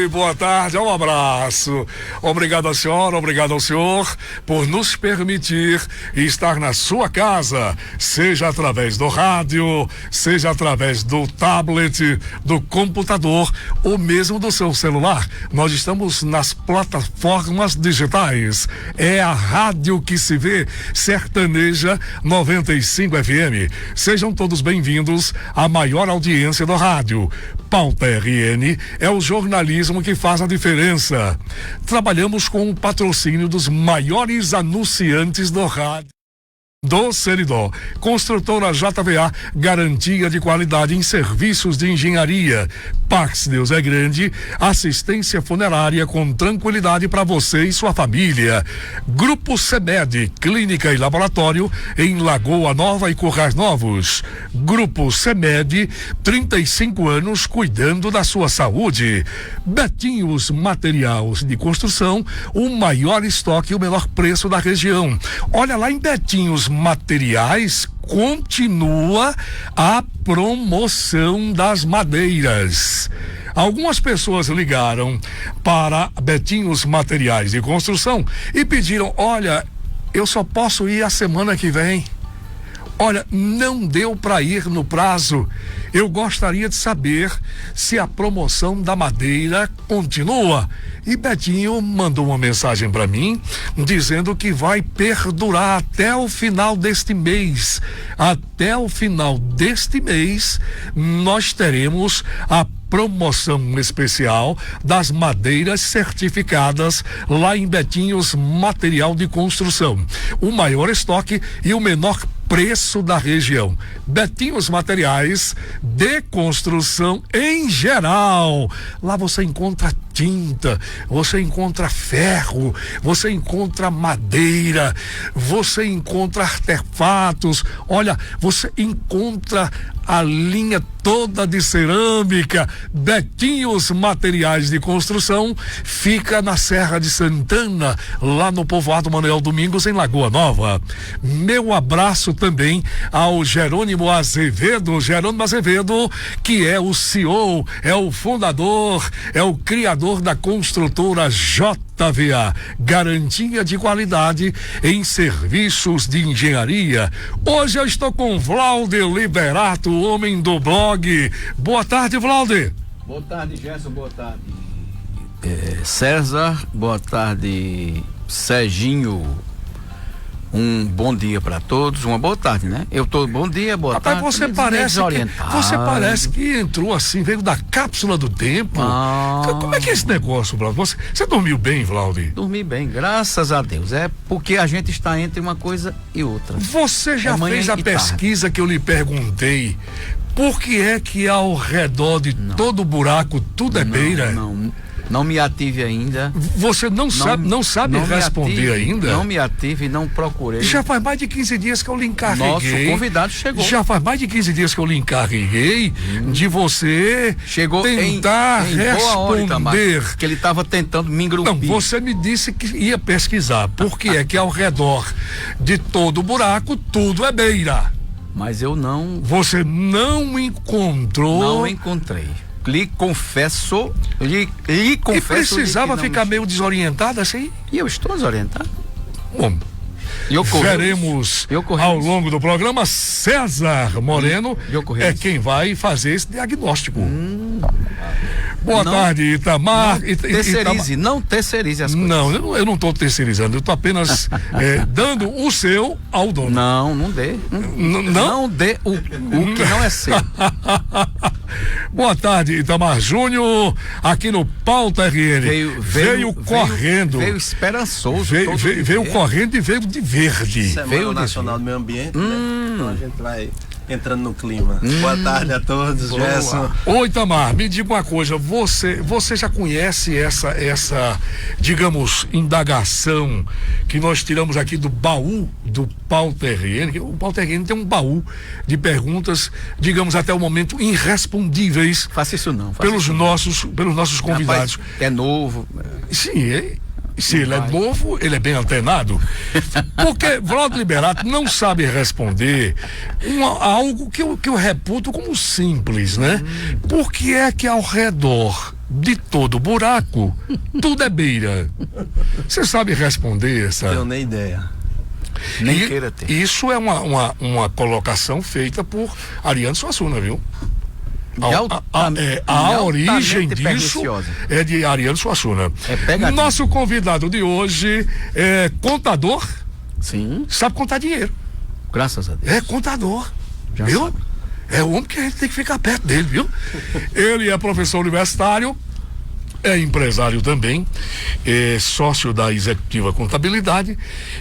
boa tarde, um abraço. Obrigado à senhora, obrigado ao senhor por nos permitir estar na sua casa, seja através do rádio, seja através do tablet, do computador ou mesmo do seu celular. Nós estamos nas plataformas digitais. É a rádio que se vê, Sertaneja 95 FM. Sejam todos bem-vindos à maior audiência do rádio. Pauta RN é o jornalismo que faz a diferença. Trabalhamos com o patrocínio dos maiores anunciantes do rádio. Do Seridó, construtora JVA, garantia de qualidade em serviços de engenharia. Pax Deus é Grande, assistência funerária com tranquilidade para você e sua família. Grupo CEMED, clínica e laboratório em Lagoa Nova e Currais Novos. Grupo CEMED, 35 anos cuidando da sua saúde. Betinhos Materiais de Construção, o maior estoque e o menor preço da região. Olha lá em Betinhos Materiais, continua a promoção das madeiras. Algumas pessoas ligaram para Betinhos Materiais de Construção e pediram: olha, eu só posso ir a semana que vem. Olha, não deu para ir no prazo. Eu gostaria de saber se a promoção da madeira continua. E Betinho mandou uma mensagem para mim dizendo que vai perdurar até o final deste mês. Até o final deste mês nós teremos a promoção especial das madeiras certificadas lá em Betinhos Material de Construção. O maior estoque e o menor preço da região. Betinhos Materiais de Construção em geral. Lá você encontra tinta, você encontra ferro, você encontra madeira, você encontra artefatos. Olha, você encontra a linha toda de cerâmica. Betinhos Materiais de Construção fica na Serra de Santana, lá no povoado Manuel Domingos, em Lagoa Nova. Meu abraço também ao Jerônimo Azevedo, que é o CEO, é o fundador, é o criador da construtora JVA, garantia de qualidade em serviços de engenharia. Hoje eu estou com Vlauder Liberato, o homem do blog. Boa tarde, Vlauder. Boa tarde, Gerson, boa tarde. César, boa tarde, Serginho. Um bom dia para todos, uma boa tarde, né? Eu tô bom dia, boa tarde. Você parece que entrou assim, veio da cápsula do tempo. Como é que é esse negócio, Vlauder? Você dormiu bem, Vlauder? Dormi bem, graças a Deus. É porque a gente está entre uma coisa e outra. Você já fez a pesquisa que eu lhe perguntei? Por que é que ao redor de todo buraco tudo é beira? Não me ative ainda. Você não sabe responder ainda? Não me ative, não procurei. Já faz mais de 15 dias que eu lhe encarreguei. Nosso convidado chegou. Já faz mais de 15 dias que eu lhe encarreguei de você tentar responder. Que ele estava tentando me engrupir. Não, você me disse que ia pesquisar. Por que é que ao redor de todo buraco tudo é beira? Mas eu não... Você não encontrou... Não encontrei. Lhe confesso. E precisava ficar meio desorientado assim? E eu estou desorientado. Bom, veremos ao longo do programa. César Moreno é quem vai fazer esse diagnóstico. Boa tarde, Itamar. Não terceirize as coisas. Não, eu não estou terceirizando, eu estou apenas dando o seu ao dono. Não dê. Não dê o que não é seu. Boa tarde, Itamar Júnior, aqui no Pauta RN. Veio correndo. Veio esperançoso. Veio correndo e veio de verde. Semana Nacional do Meio Ambiente, né? Então a gente vai entrando no clima. Boa tarde a todos, Gerson. Oi, Itamar, me diga uma coisa, você já conhece essa, digamos, indagação que nós tiramos aqui do baú do Pauta RN? O Pauta RN tem um baú de perguntas, digamos, até o momento irrespondíveis. Faça isso não. Pelos nossos convidados. Rapaz, é novo. Sim, se ele é novo, ele é bem antenado. Porque Vlauder Liberato não sabe responder algo que eu reputo como simples, né? Por que é que ao redor de todo buraco, tudo é beira. Você sabe responder essa? Não tenho nem ideia. Nem queira ter. Isso é uma colocação feita por Ariano Suassuna, viu? A origem disso é de Ariano Suassuna. Nosso convidado de hoje é contador. Sim. Sabe contar dinheiro. Graças a Deus. É contador. Já viu? sabe. É o homem que a gente tem que ficar perto dele, viu? Ele é professor universitário, é empresário também, é sócio da Executiva Contabilidade,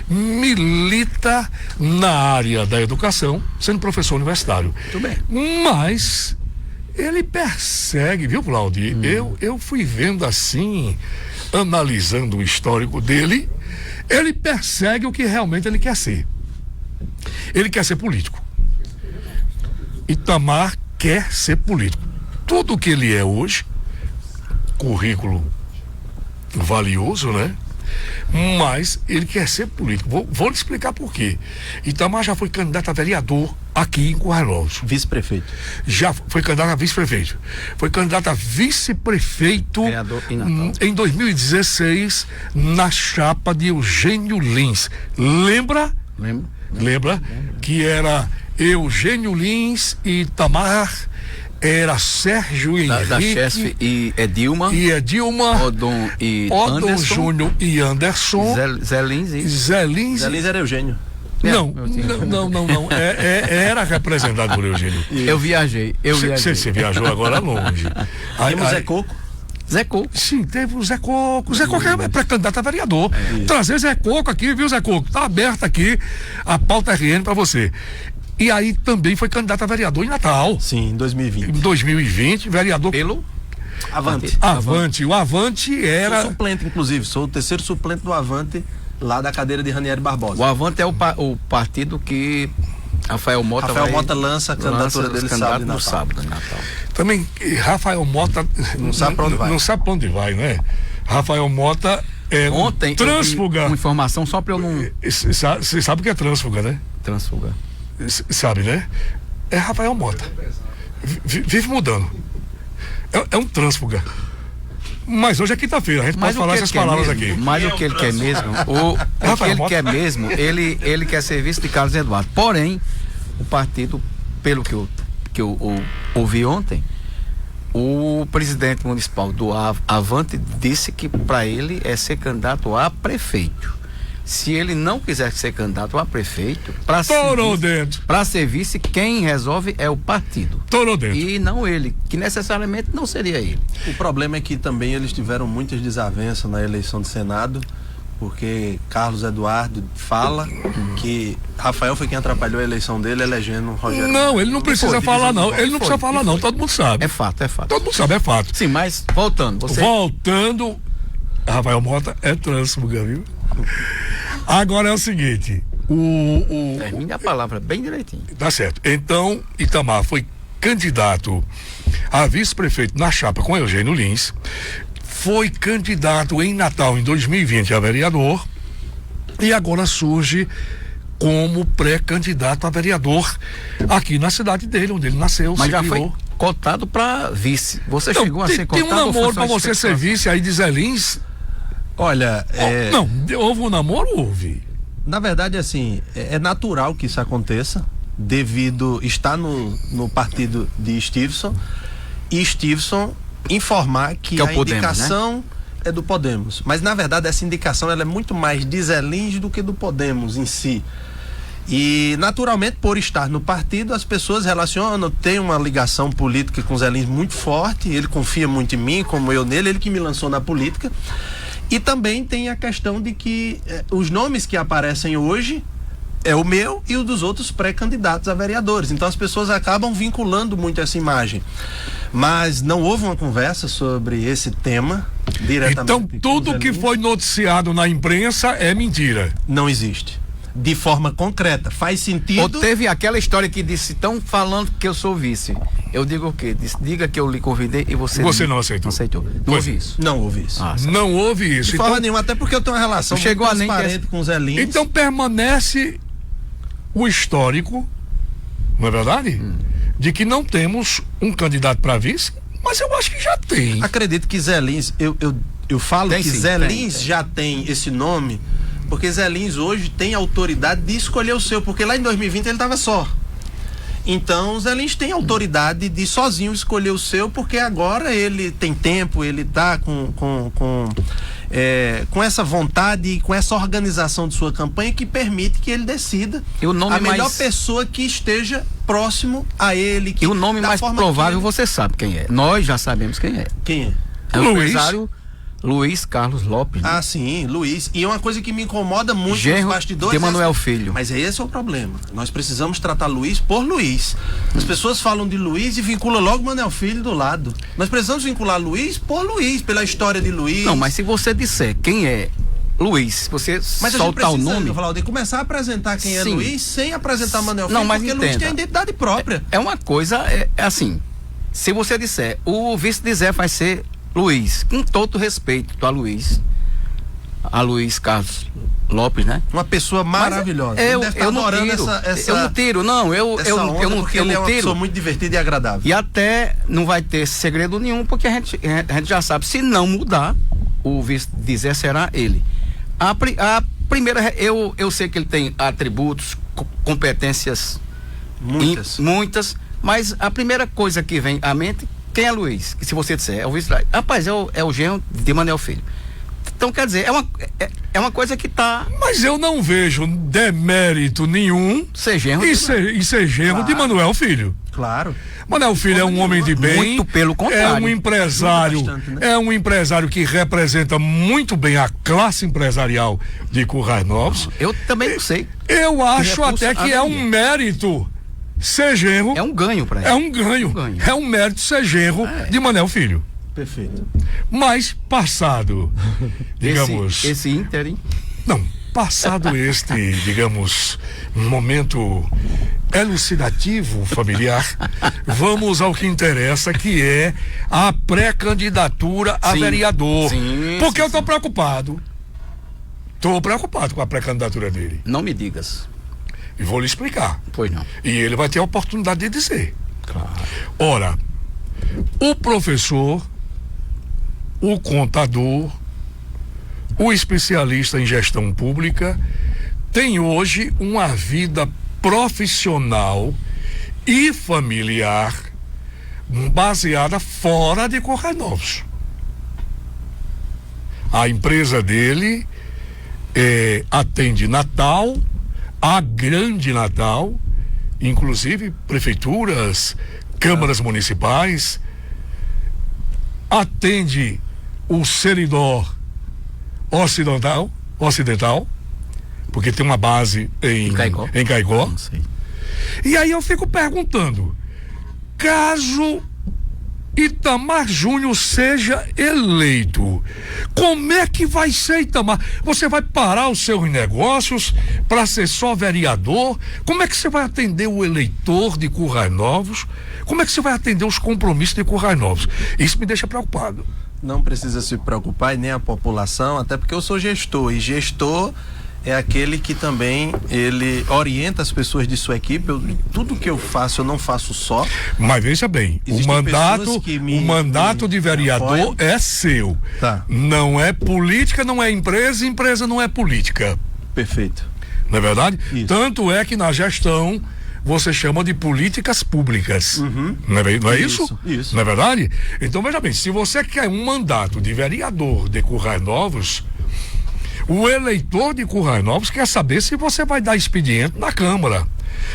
milita na área da educação, sendo professor universitário. Muito bem. Mas ele persegue, viu, Claudio? Eu fui vendo assim, analisando o histórico dele, ele persegue o que realmente ele quer ser. Ele quer ser político. Itamar quer ser político. Tudo que ele é hoje, currículo valioso, né? Mas ele quer ser político. Vou lhe explicar por quê. Itamar já foi candidato a vereador aqui em Currais. Vice-prefeito. Já foi candidato a vice-prefeito. Foi candidato a vice-prefeito em 2016 na chapa de Eugênio Lins. Lembra? Lembra que era Eugênio Lins e Itamar, era Sérgio Henrique da Chesf e Edilma, Odon Júnior e Anderson, Zé Lins Zé Lins era Eugênio. Não. Era representado por Eugênio. Eu viajei. Você viajou agora longe. Temos Zé Coco. Zé Coco. Sim, teve o Zé Coco. Zé Coco é pré-candidato a vereador. Trazer Zé Coco aqui, viu, Zé Coco? Tá aberta aqui a pauta RN para você. E aí também foi candidato a vereador em Natal. Sim, em 2020. Em 2020, vereador pelo Avante. O Avante era... Sou suplente, inclusive. Sou o terceiro suplente do Avante, lá da cadeira de Ranieri Barbosa. O Avante é o partido que Rafael Mota lança a candidatura dele sábado em Natal. Também Rafael Mota não sabe para onde vai. Não sabe para onde vai, né? Rafael Mota é ontem trânsfuga. Uma informação só para eu não... Você sabe o que é trânsfuga, né? Trânsfuga. Sabe, né? É Rafael Mota. Vive mudando. É um trânsfuga. Mas hoje é quinta-feira, a gente pode falar essas palavras aqui. Mas o que ele quer mesmo, o que ele quer mesmo, ele quer ser vice de Carlos Eduardo. Porém, o partido, pelo que eu ouvi ontem, o presidente municipal do Avante disse que para ele é ser candidato a prefeito. Se ele não quiser ser candidato a prefeito, para ser vice, quem resolve é o partido. E não ele, que necessariamente não seria ele. O problema é que também eles tiveram muitas desavenças na eleição do Senado, porque Carlos Eduardo fala que Rafael foi quem atrapalhou a eleição dele, elegendo Rogério. Não, ele não precisa falar não, ele não precisa falar não, todo mundo sabe. É fato. Todo mundo sabe, é fato. Sim, mas voltando, Rafael Mota é trânsfuga, viu? Agora é o seguinte, termine a palavra bem direitinho. Tá certo. Então, Itamar foi candidato a vice-prefeito na chapa com Eugênio Lins, foi candidato em Natal em 2020 a vereador e agora surge como pré-candidato a vereador aqui na cidade dele, onde ele nasceu. Mas já foi cotado para vice. Você chegou a ser cotado? Tem um namoro para você ser vice aí de Zé Lins? Olha, não, houve um namoro? Houve. Na verdade, assim, é natural que isso aconteça, devido estar no partido de Stevenson, e Stevenson informar que a indicação, né, é do Podemos. Mas, na verdade, essa indicação ela é muito mais de Zé Lins do que do Podemos em si. E, naturalmente, por estar no partido, as pessoas relacionam, tem uma ligação política com Zé Lins muito forte, ele confia muito em mim, como eu nele, ele que me lançou na política. E também tem a questão de que os nomes que aparecem hoje é o meu e o dos outros pré-candidatos a vereadores. Então as pessoas acabam vinculando muito essa imagem. Mas não houve uma conversa sobre esse tema diretamente. Então tudo que foi noticiado na imprensa é mentira. Não existe. De forma concreta, faz sentido. Ou teve aquela história que disse, estão falando que eu sou vice. Eu digo o quê? Diga que eu lhe convidei e você não aceitou. Não aceitou. Não houve isso. Não houve isso. Não houve isso. De forma nenhuma, até porque eu tenho uma relação muito transparente com o Zé Lins. Então permanece o histórico, não é verdade? De que não temos um candidato para vice Mas eu acho que já tem. Acredito que Zé Lins, eu falo tem, que sim, Zé Lins já tem esse nome, porque Zé Lins hoje tem autoridade de escolher o seu, porque lá em 2020 ele estava só. Então, Zé Lins tem autoridade de sozinho escolher o seu, porque agora ele tem tempo, ele está com essa vontade e com essa organização de sua campanha que permite que ele decida a melhor pessoa que esteja próximo a ele. E o nome mais provável você sabe quem é. Nós já sabemos quem é. Quem é? É o empresário Luiz Carlos Lopes. Né? Ah, sim, Luiz. E é uma coisa que me incomoda muito nos bastidores. De Manuel Filho. Mas esse é o problema. Nós precisamos tratar Luiz por Luiz. As pessoas falam de Luiz e vinculam logo Manuel Filho do lado. Nós precisamos vincular Luiz por Luiz, pela história de Luiz. Não, mas se você disser quem é Luiz, se você soltar o nome... De começar a apresentar quem é Luiz sem apresentar Manuel Filho, mas porque Luiz tem a identidade própria. É uma coisa, assim, se você disser, o vice de Zé vai ser Luiz, com todo respeito a Luiz Carlos Lopes, né? Uma pessoa maravilhosa. Eu não tiro, ele é uma pessoa muito divertida e agradável. E até não vai ter segredo nenhum, porque a gente já sabe, se não mudar, o vice de Zé será ele. A primeira, eu sei que ele tem atributos, competências muitas, mas a primeira coisa que vem à mente, quem é Luiz? Se você disser, é o vice, rapaz, é o genro de Manuel Filho. Então, quer dizer, é uma coisa que tá... Mas eu não vejo demérito nenhum ser genro de Manuel Filho. Claro. Manuel Filho é um homem de bem. Muito pelo contrário. É um empresário, é um empresário que representa muito bem a classe empresarial de Currais Novos. Eu também não sei. Eu acho até que é um mérito ser genro. É um ganho para ele. É um ganho. É um mérito ser genro de Manuel Filho. Perfeito. Mas passado, digamos... Esse ínterim? Não, passado este, digamos, momento elucidativo familiar, vamos ao que interessa, que é a pré-candidatura a vereador. Porque eu estou preocupado. Estou preocupado com a pré-candidatura dele. Não me digas. E vou lhe explicar. Pois não. E ele vai ter a oportunidade de dizer. Claro. Ora, o professor, o contador, o especialista em gestão pública tem hoje uma vida profissional e familiar baseada fora de Currais Novos. A empresa dele atende Natal, a Grande Natal, inclusive prefeituras, câmaras municipais, atende o Seridó Ocidental, porque tem uma base em Caicó. Não sei. E aí eu fico perguntando, caso Itamar Júnior seja eleito, como é que vai ser, Itamar? Você vai parar os seus negócios para ser só vereador? Como é que você vai atender o eleitor de Currais Novos? Como é que você vai atender os compromissos de Currais Novos? Isso me deixa preocupado. Não precisa se preocupar, e nem a população, até porque eu sou gestor, e gestor é aquele que também ele orienta as pessoas de sua equipe. Tudo que eu faço, eu não faço só. Mas veja bem, o mandato de vereador é seu. Tá. Não é política, não é empresa, empresa não é política. Perfeito. Não é verdade? Isso. Tanto é que na gestão você chama de políticas públicas. Não é isso? Isso. Não é verdade? Então veja bem, se você quer um mandato de vereador de Currais Novos, o eleitor de Currais Novos quer saber se você vai dar expediente na Câmara.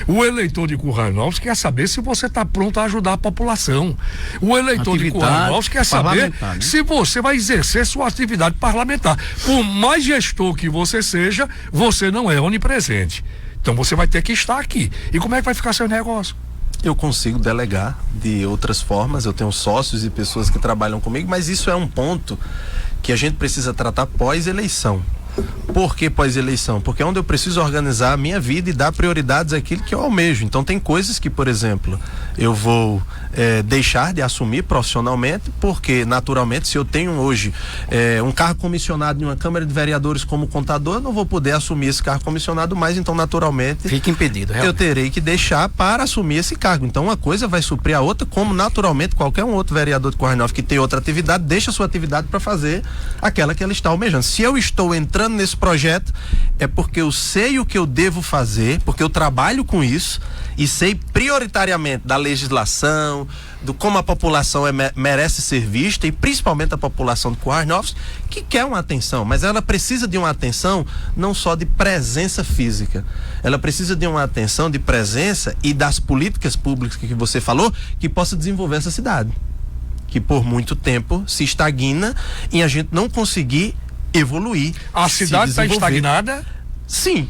O eleitor de Currais Novos quer saber se você está pronto a ajudar a população. O eleitor de Currais Novos quer saber se você vai exercer sua atividade parlamentar. Por mais gestor que você seja, você não é onipresente. Então você vai ter que estar aqui. E como é que vai ficar seu negócio? Eu consigo delegar de outras formas, eu tenho sócios e pessoas que trabalham comigo, mas isso é um ponto que a gente precisa tratar pós-eleição. Por que pós-eleição? Porque é onde eu preciso organizar a minha vida e dar prioridades àquilo que eu almejo. Então tem coisas que, por exemplo, eu vou deixar de assumir profissionalmente, porque naturalmente se eu tenho hoje um cargo comissionado em uma Câmara de Vereadores como contador, eu não vou poder assumir esse cargo comissionado mais, então naturalmente fica impedido, realmente. Eu terei que deixar para assumir esse cargo. Então uma coisa vai suprir a outra, como naturalmente qualquer um outro vereador de Currais Novos que tem outra atividade, deixa a sua atividade para fazer aquela que ela está almejando. Se eu estou entrando nesse projeto, é porque eu sei o que eu devo fazer, porque eu trabalho com isso e sei prioritariamente da legislação, do como a população merece ser vista, e principalmente a população de Currais Novos, que quer uma atenção, mas ela precisa de uma atenção não só de presença física, ela precisa de uma atenção de presença e das políticas públicas que você falou, que possa desenvolver essa cidade, que por muito tempo se estagna e a gente não conseguir evoluir. A cidade está estagnada? Sim.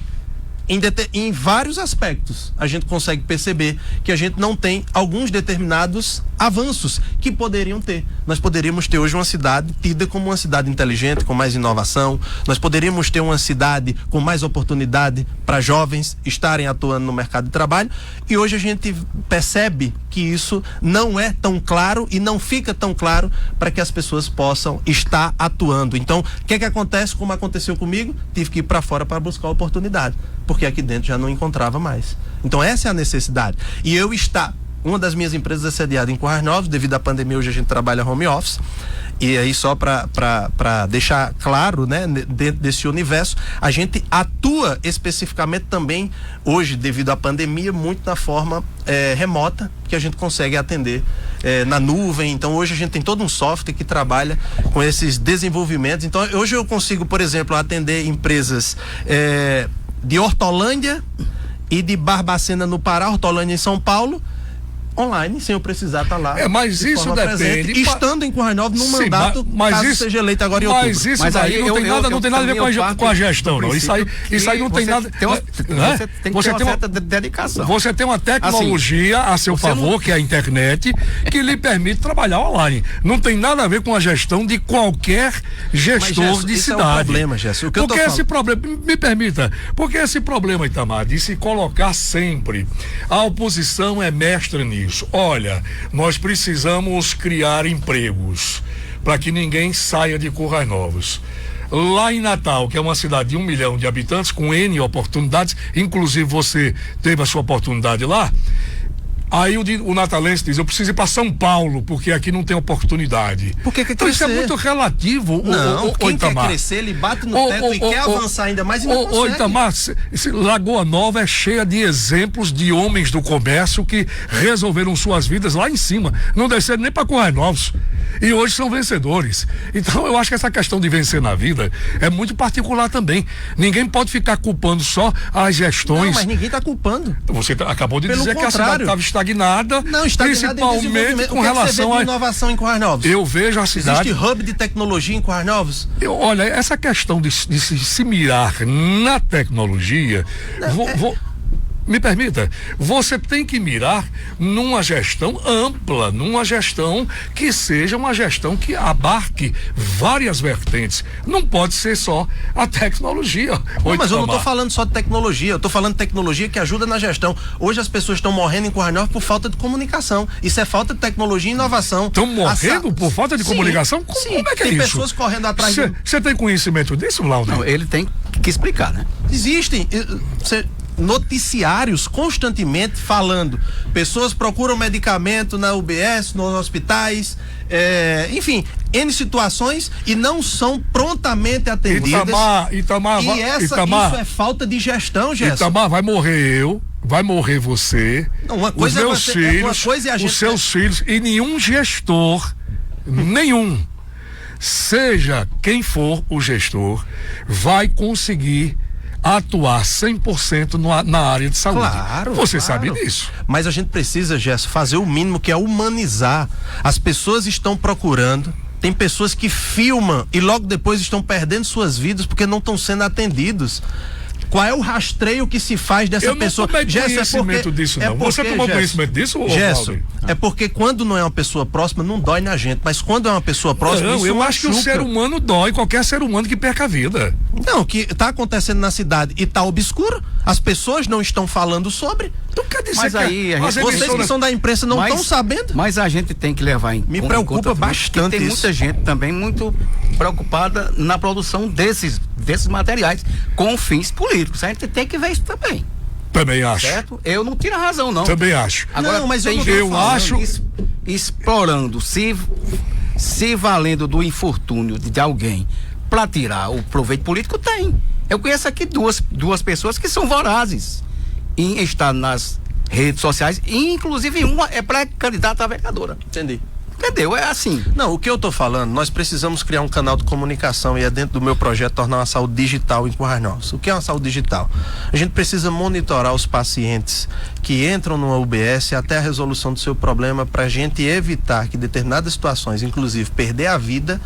Em vários aspectos a gente consegue perceber que a gente não tem alguns determinados avanços que poderiam ter. Nós poderíamos ter hoje uma cidade tida como uma cidade inteligente, com mais inovação. Nós poderíamos ter uma cidade com mais oportunidade para jovens estarem atuando no mercado de trabalho, e hoje a gente percebe que isso não é tão claro e não fica tão claro para que as pessoas possam estar atuando. Então, o que acontece? Como aconteceu comigo, tive que ir para fora para buscar oportunidade, porque aqui dentro já não encontrava mais. Então essa é a necessidade. E uma das minhas empresas é sediada em Currais Novos. Devido à pandemia, hoje a gente trabalha home office. E aí, só para deixar claro, né, dentro desse universo, a gente atua especificamente também hoje, devido à pandemia, muito na forma remota, que a gente consegue atender na nuvem. Então hoje a gente tem todo um software que trabalha com esses desenvolvimentos. Então hoje eu consigo, por exemplo, atender empresas de Hortolândia e de Barbacena no Pará, Hortolândia em São Paulo, online, sem eu precisar estar lá. Mas isso depende. Estando em Currais Novos num mandato, caso seja eleito agora em outubro. Mas isso daí não tem nada a ver com a gestão, não. Isso aí não tem nada. Você tem que ter uma certa dedicação. Você tem uma tecnologia a seu favor, que é a internet, que lhe permite trabalhar online. Não tem nada a ver com a gestão de qualquer gestor de cidade. É um problema, Gerson. Porque esse problema, me permita, porque esse problema, Itamar, de se colocar sempre, a oposição é mestre nisso. Olha, nós precisamos criar empregos para que ninguém saia de Currais Novos. Lá em Natal, que é uma cidade de 1 milhão de habitantes, com N oportunidades, inclusive você teve a sua oportunidade lá. Aí o natalense diz: eu preciso ir para São Paulo, porque aqui não tem oportunidade. Então isso é muito relativo. Quem quer crescer, ele bate no teto e quer avançar ainda mais e não consegue. Itamar, Lagoa Nova é cheia de exemplos de homens do comércio que resolveram suas vidas lá em cima, não desceram nem para Currais Novos, e hoje são vencedores. Então eu acho que essa questão de vencer na vida é muito particular também. Ninguém pode ficar culpando só as gestões. Não, mas ninguém está culpando. Você acabou de dizer que a cidade estava estagnada, principalmente com relação à inovação em Currais Novos. Eu vejo a cidade. Existe hub de tecnologia em Currais Novos? Olha, essa questão de se mirar na tecnologia, me permita, você tem que mirar numa gestão ampla, numa gestão que seja uma gestão que abarque várias vertentes. Não pode ser só a tecnologia. Mas eu não estou falando só de tecnologia, eu estou falando de tecnologia que ajuda na gestão. Hoje as pessoas estão morrendo em Currais Novos por falta de comunicação. Isso é falta de tecnologia e inovação. Estão morrendo por falta de comunicação? Sim, como é que é isso? Tem pessoas correndo atrás. Você tem conhecimento disso, Laudo? Não, ele tem que explicar, né? Existem noticiários constantemente falando, pessoas procuram medicamento na UBS, nos hospitais, enfim, N situações, e não são prontamente atendidas. Itamar, isso é falta de gestão, Gerson. Itamar, vai morrer eu, vai morrer você, não, os meus filhos, os seus filhos, e nenhum gestor, nenhum, seja quem for o gestor, vai conseguir atuar 100% na área de saúde. Claro, Você sabe disso. Mas a gente precisa, Gerson, fazer o mínimo, que é humanizar. As pessoas estão procurando, tem pessoas que filmam e logo depois estão perdendo suas vidas porque não estão sendo atendidos. Qual é o rastreio que se faz dessa pessoa? Eu não tomei conhecimento disso, não. Você tomou conhecimento disso, Gerson, é porque quando não é uma pessoa próxima, não dói na gente, mas quando é uma pessoa próxima, não, eu acho que o ser humano dói, qualquer ser humano que perca a vida. Não, o que está acontecendo na cidade e está obscuro, as pessoas não estão falando sobre. Então quer dizer mas aí, vocês que são da imprensa não estão sabendo. Mas a gente tem que levar em conta. Me preocupa bastante tem muita gente também muito preocupada na produção desses materiais com fins políticos. A gente tem que ver isso também. Também acho. Certo? Eu não tiro a razão, não. Também acho. Agora, não, mas eu acho explorando, se valendo do infortúnio de alguém para tirar o proveito político, tem. Eu conheço aqui duas pessoas que são vorazes em estar nas redes sociais, e inclusive uma é pré-candidata a vereadora. Entendi. Entendeu? É assim. Não, o que eu tô falando, nós precisamos criar um canal de comunicação e é dentro do meu projeto tornar uma saúde digital em Currais Novos. O que é uma saúde digital? A gente precisa monitorar os pacientes que entram numa UBS até a resolução do seu problema para a gente evitar que determinadas situações, inclusive perder a vida,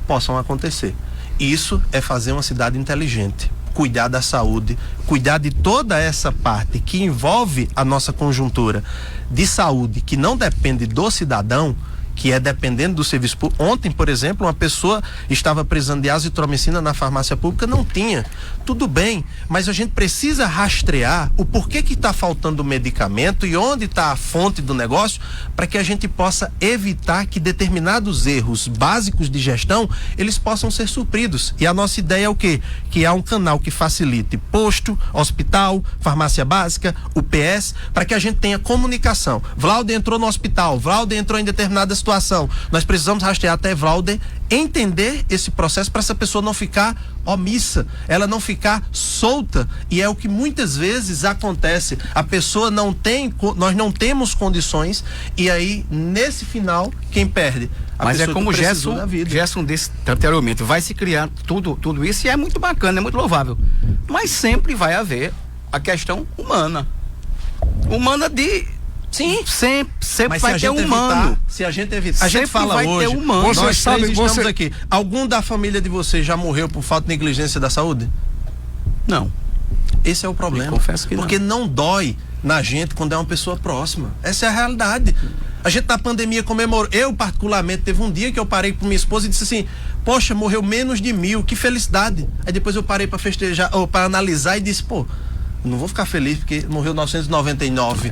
possam acontecer. Isso é fazer uma cidade inteligente. Cuidar da saúde, cuidar de toda essa parte que envolve a nossa conjuntura de saúde, que não depende do cidadão, que é dependendo do serviço público. Ontem, por exemplo, uma pessoa estava precisando de azitromicina na farmácia pública, não tinha. Tudo bem, mas a gente precisa rastrear o porquê que está faltando o medicamento e onde está a fonte do negócio, para que a gente possa evitar que determinados erros básicos de gestão, eles possam ser supridos. E a nossa ideia é o quê? Que há um canal que facilite posto, hospital, farmácia básica, UPS, para que a gente tenha comunicação. Vlauder entrou no hospital, Vlauder entrou em determinada situação. Nós precisamos rastrear até Vlauder, entender esse processo para essa pessoa não ficar omissa, ela não ficar solta, e é o que muitas vezes acontece. A pessoa não tem, nós não temos condições, e aí nesse final quem perde? Mas é como o Gerson disse anteriormente, vai se criar tudo isso, e é muito bacana, é muito louvável, mas sempre vai haver a questão humana de sim, sempre vai ter humano. Se a gente evitar, a gente fala vai hoje, ter humano. Nós três estamos aqui. Algum da família de vocês já morreu por falta de negligência da saúde? Não. Esse é o problema. Eu confesso que porque não dói na gente quando é uma pessoa próxima. Essa é a realidade. A gente na pandemia comemorou. Eu, particularmente, teve um dia que eu parei com minha esposa e disse assim: poxa, morreu menos de 1000, que felicidade. Aí depois eu parei para festejar, ou para analisar, e disse: pô, não vou ficar feliz porque morreu 999.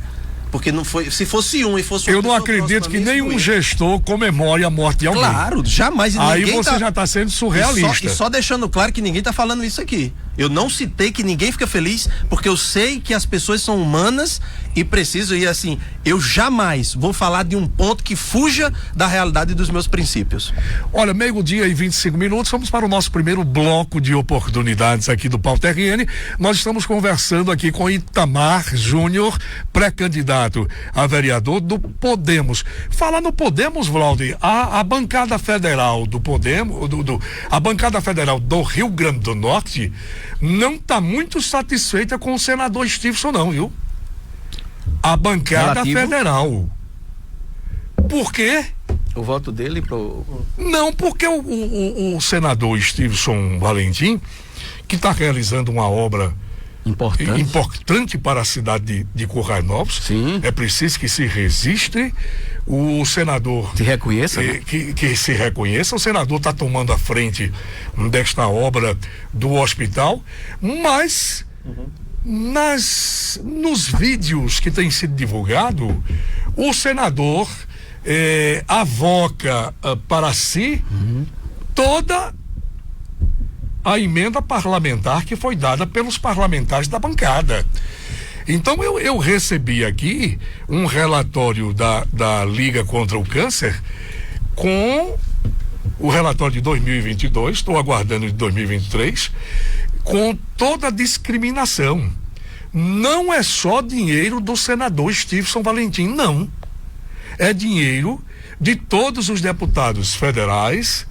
Porque não foi, se fosse um e fosse eu não acredito que nenhum gestor comemore a morte de alguém. Claro, jamais. Aí você já está sendo surrealista. E só deixando claro que ninguém está falando isso aqui. Eu não citei que ninguém fica feliz, porque eu sei que as pessoas são humanas e precisam, e assim, eu jamais vou falar de um ponto que fuja da realidade dos meus princípios. Olha, 12:00 e 25 minutos, vamos para o nosso primeiro bloco de oportunidades aqui do Pauta RN. Nós estamos conversando aqui com Itamar Júnior, pré-candidato a vereador do Podemos. Falar no Podemos, Vlauder, a bancada federal do Podemos, a bancada federal do Rio Grande do Norte não está muito satisfeita com o senador Stevenson, não, viu? A bancada federal. Por quê? O voto dele Não, porque o senador Stevenson Valentim, que está realizando uma obra importante para a cidade de Currais Novos. Sim. É preciso que se registre, o senador se reconheça, que se reconheça. O senador está tomando a frente desta obra do hospital, mas nos vídeos que têm sido divulgados, o senador avoca para si toda a emenda parlamentar que foi dada pelos parlamentares da bancada. Então eu recebi aqui um relatório da Liga contra o Câncer com o relatório de 2022, estou aguardando de 2023, com toda a discriminação. Não é só dinheiro do senador Stevenson Valentim, não. É dinheiro de todos os deputados federais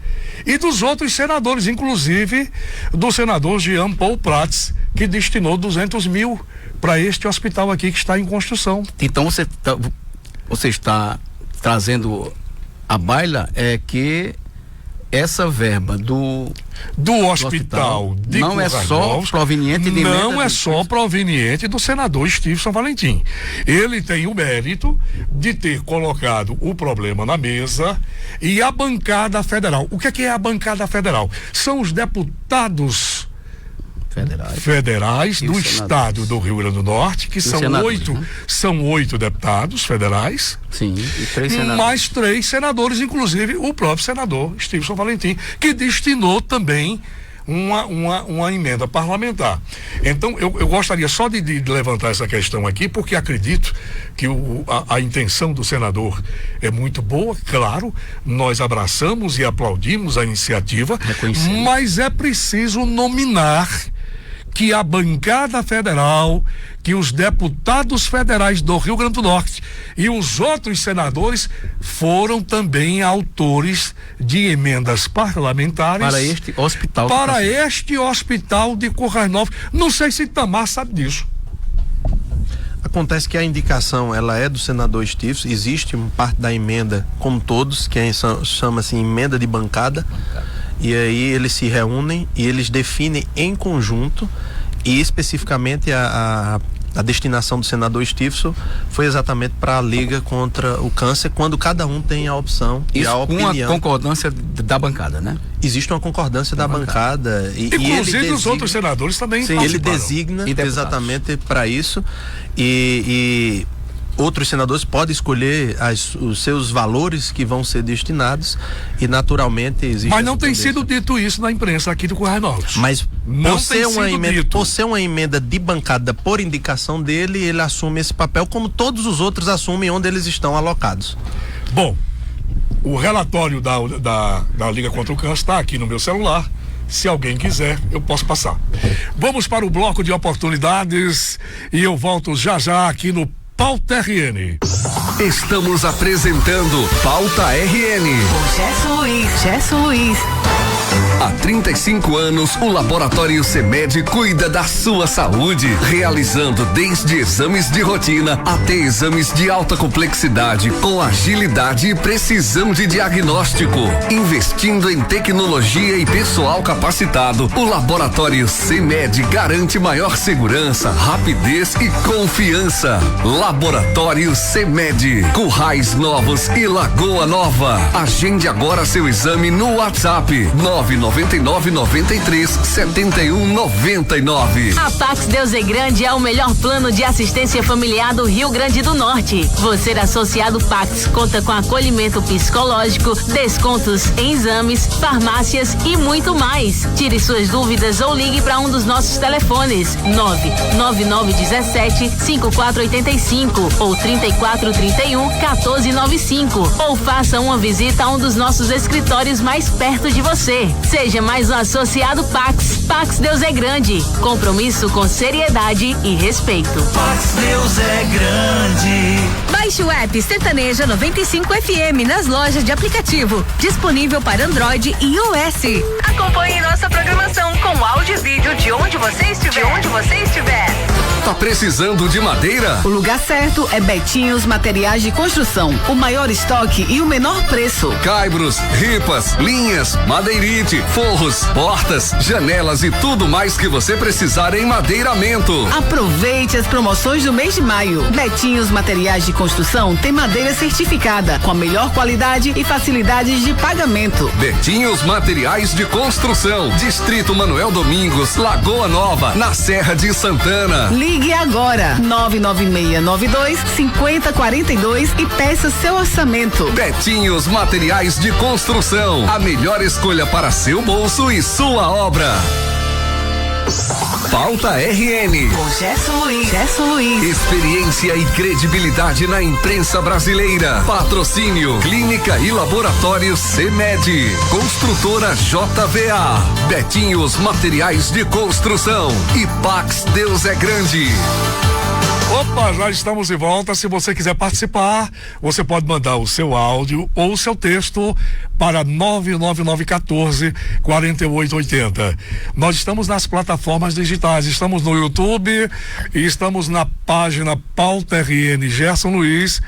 e dos outros senadores, inclusive do senador Jean Paul Prats, que destinou 200 mil para este hospital aqui que está em construção. Então você está trazendo à baila que essa verba do hospital de não é só proveniente de não é só proveniente do senador Stephenson Valentim. Ele tem o mérito de ter colocado o problema na mesa e a bancada federal. O que é a bancada federal? São os deputados federais do estado do Rio Grande do Norte, que são oito deputados federais. Sim, e 3 senadores. Mais 3 senadores, inclusive o próprio senador Stephenson Valentim, que destinou também uma emenda parlamentar. Então, eu gostaria só de levantar essa questão aqui, porque acredito que a intenção do senador é muito boa, claro, nós abraçamos e aplaudimos a iniciativa, mas é preciso nominar que a bancada federal, que os deputados federais do Rio Grande do Norte e os outros senadores foram também autores de emendas parlamentares para este hospital de Currais Novos. Não sei se Itamar sabe disso. Acontece que a indicação, ela é do senador Stephenson, existe uma parte da emenda, como todos, que chama-se emenda de bancada. E aí eles se reúnem e eles definem em conjunto, e especificamente a destinação do senador Stephenson foi exatamente para a Liga contra o Câncer, quando cada um tem a opção e a opinião. Com a concordância da bancada, né? Existe uma concordância da bancada. Inclusive os outros senadores também. Sim, ele designa exatamente para isso e outros senadores podem escolher os seus valores que vão ser destinados e naturalmente existe. Mas não tem sido dito isso na imprensa aqui do Currais Novos. Mas por ser uma emenda de bancada por indicação dele, ele assume esse papel como todos os outros assumem onde eles estão alocados. Bom, o relatório da Liga contra o Câncer está aqui no meu celular. Se alguém quiser, eu posso passar. Vamos para o bloco de oportunidades e eu volto já aqui no Pauta RN. Estamos apresentando Pauta RN. Gerson Luiz. Há 35 anos, o Laboratório CEMED cuida da sua saúde, realizando desde exames de rotina até exames de alta complexidade, com agilidade e precisão de diagnóstico. Investindo em tecnologia e pessoal capacitado, o Laboratório CEMED garante maior segurança, rapidez e confiança. Laboratório CEMED, Currais Novos e Lagoa Nova. Agende agora seu exame no WhatsApp 999937199. A Pax Deus é Grande é o melhor plano de assistência familiar do Rio Grande do Norte. Você associado Pax conta com acolhimento psicológico, descontos em exames, farmácias e muito mais. Tire suas dúvidas ou ligue para um dos nossos telefones 99917-5485 ou 3431-1495 ou faça uma visita a um dos nossos escritórios mais perto de você. Seja mais um associado Pax. Pax Deus é Grande. Compromisso com seriedade e respeito. Pax Deus é Grande. Baixe o app Sertaneja 95 FM nas lojas de aplicativo. Disponível para Android e iOS. Acompanhe nossa programação com áudio e vídeo de onde você estiver. Tá precisando de madeira? O lugar certo é Betinhos Materiais de Construção. O maior estoque e o menor preço. Caibros, ripas, linhas, madeirite, forros, portas, janelas e tudo mais que você precisar em madeiramento. Aproveite as promoções do mês de maio. Betinhos Materiais de Construção tem madeira certificada com a melhor qualidade e facilidades de pagamento. Betinhos Materiais de Construção, Distrito Manuel Domingos, Lagoa Nova, na Serra de Santana. Ligue agora 99692-5042 e peça seu orçamento. Betinhos Materiais de Construção, a melhor escolha para seu bolso e sua obra. Pauta RN. Com Gerson Luiz. Experiência e credibilidade na imprensa brasileira. Patrocínio Clínica e Laboratório CEMED. Construtora JVA. Betinhos Materiais de Construção. E Pax Deus é Grande. Opa, já estamos de volta. Se você quiser participar, você pode mandar o seu áudio ou o seu texto para 99914-4880. Nós estamos nas plataformas digitais, estamos no YouTube e estamos na página Pauta RN Gerson Luiz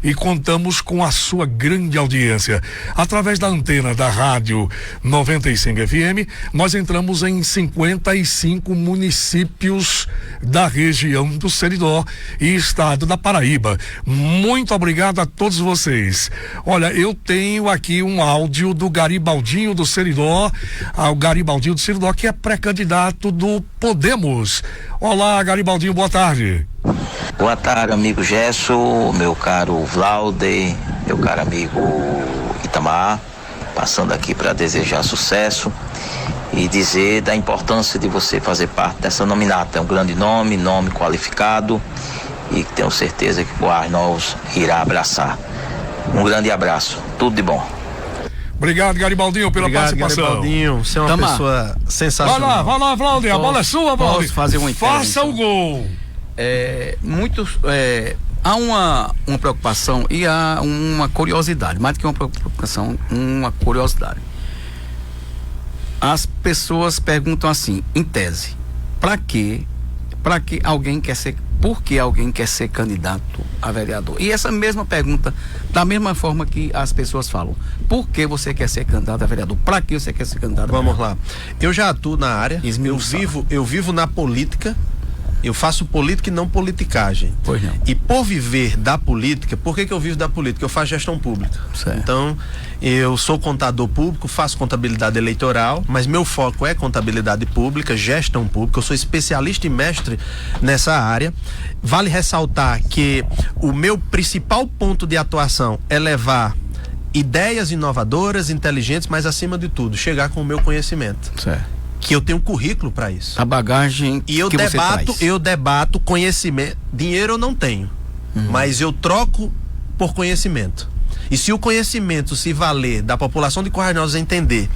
e contamos com a sua grande audiência. Através da antena da Rádio 95 FM, nós entramos em 55 municípios da região do Seridó e estado da Paraíba. Muito obrigado a todos vocês. Olha, eu tenho aqui um áudio do Garibaldinho do Seridó, o Garibaldinho do Seridó, que é pré-candidato do Podemos. Olá, Garibaldinho, boa tarde. Boa tarde, amigo Gesso, meu caro Vlauder, meu caro amigo Itamar, passando aqui para desejar sucesso e dizer da importância de você fazer parte dessa nominata. É um grande nome qualificado e tenho certeza que o Boas Novos irá abraçar. Um grande abraço, tudo de bom. Obrigado, Garibaldinho, pela participação. Garibaldinho, você é uma pessoa sensacional. Vai lá, Vlauder, a bola é sua, Vlauder. Posso fazer uma Faça o gol. Há uma preocupação e há uma curiosidade, mais do que uma preocupação, uma curiosidade. As pessoas perguntam assim, em tese, por que alguém quer ser candidato a vereador? E essa mesma pergunta, da mesma forma que as pessoas falam, por que você quer ser candidato a vereador? Para que você quer ser candidato a vereador? Vamos lá. Eu já atuo na área, eu vivo na política. Eu faço política e não politicagem. Pois não. E por viver da política, por que eu vivo da política? Eu faço gestão pública. Certo. Então, eu sou contador público, faço contabilidade eleitoral, mas meu foco é contabilidade pública, gestão pública. Eu sou especialista e mestre nessa área. Vale ressaltar que o meu principal ponto de atuação é levar ideias inovadoras, inteligentes, mas acima de tudo, chegar com o meu conhecimento. Certo. Que eu tenho currículo para isso. A bagagem e eu debato conhecimento. Dinheiro eu não tenho, mas eu troco por conhecimento. E se o conhecimento se valer da população de Currais Novos entender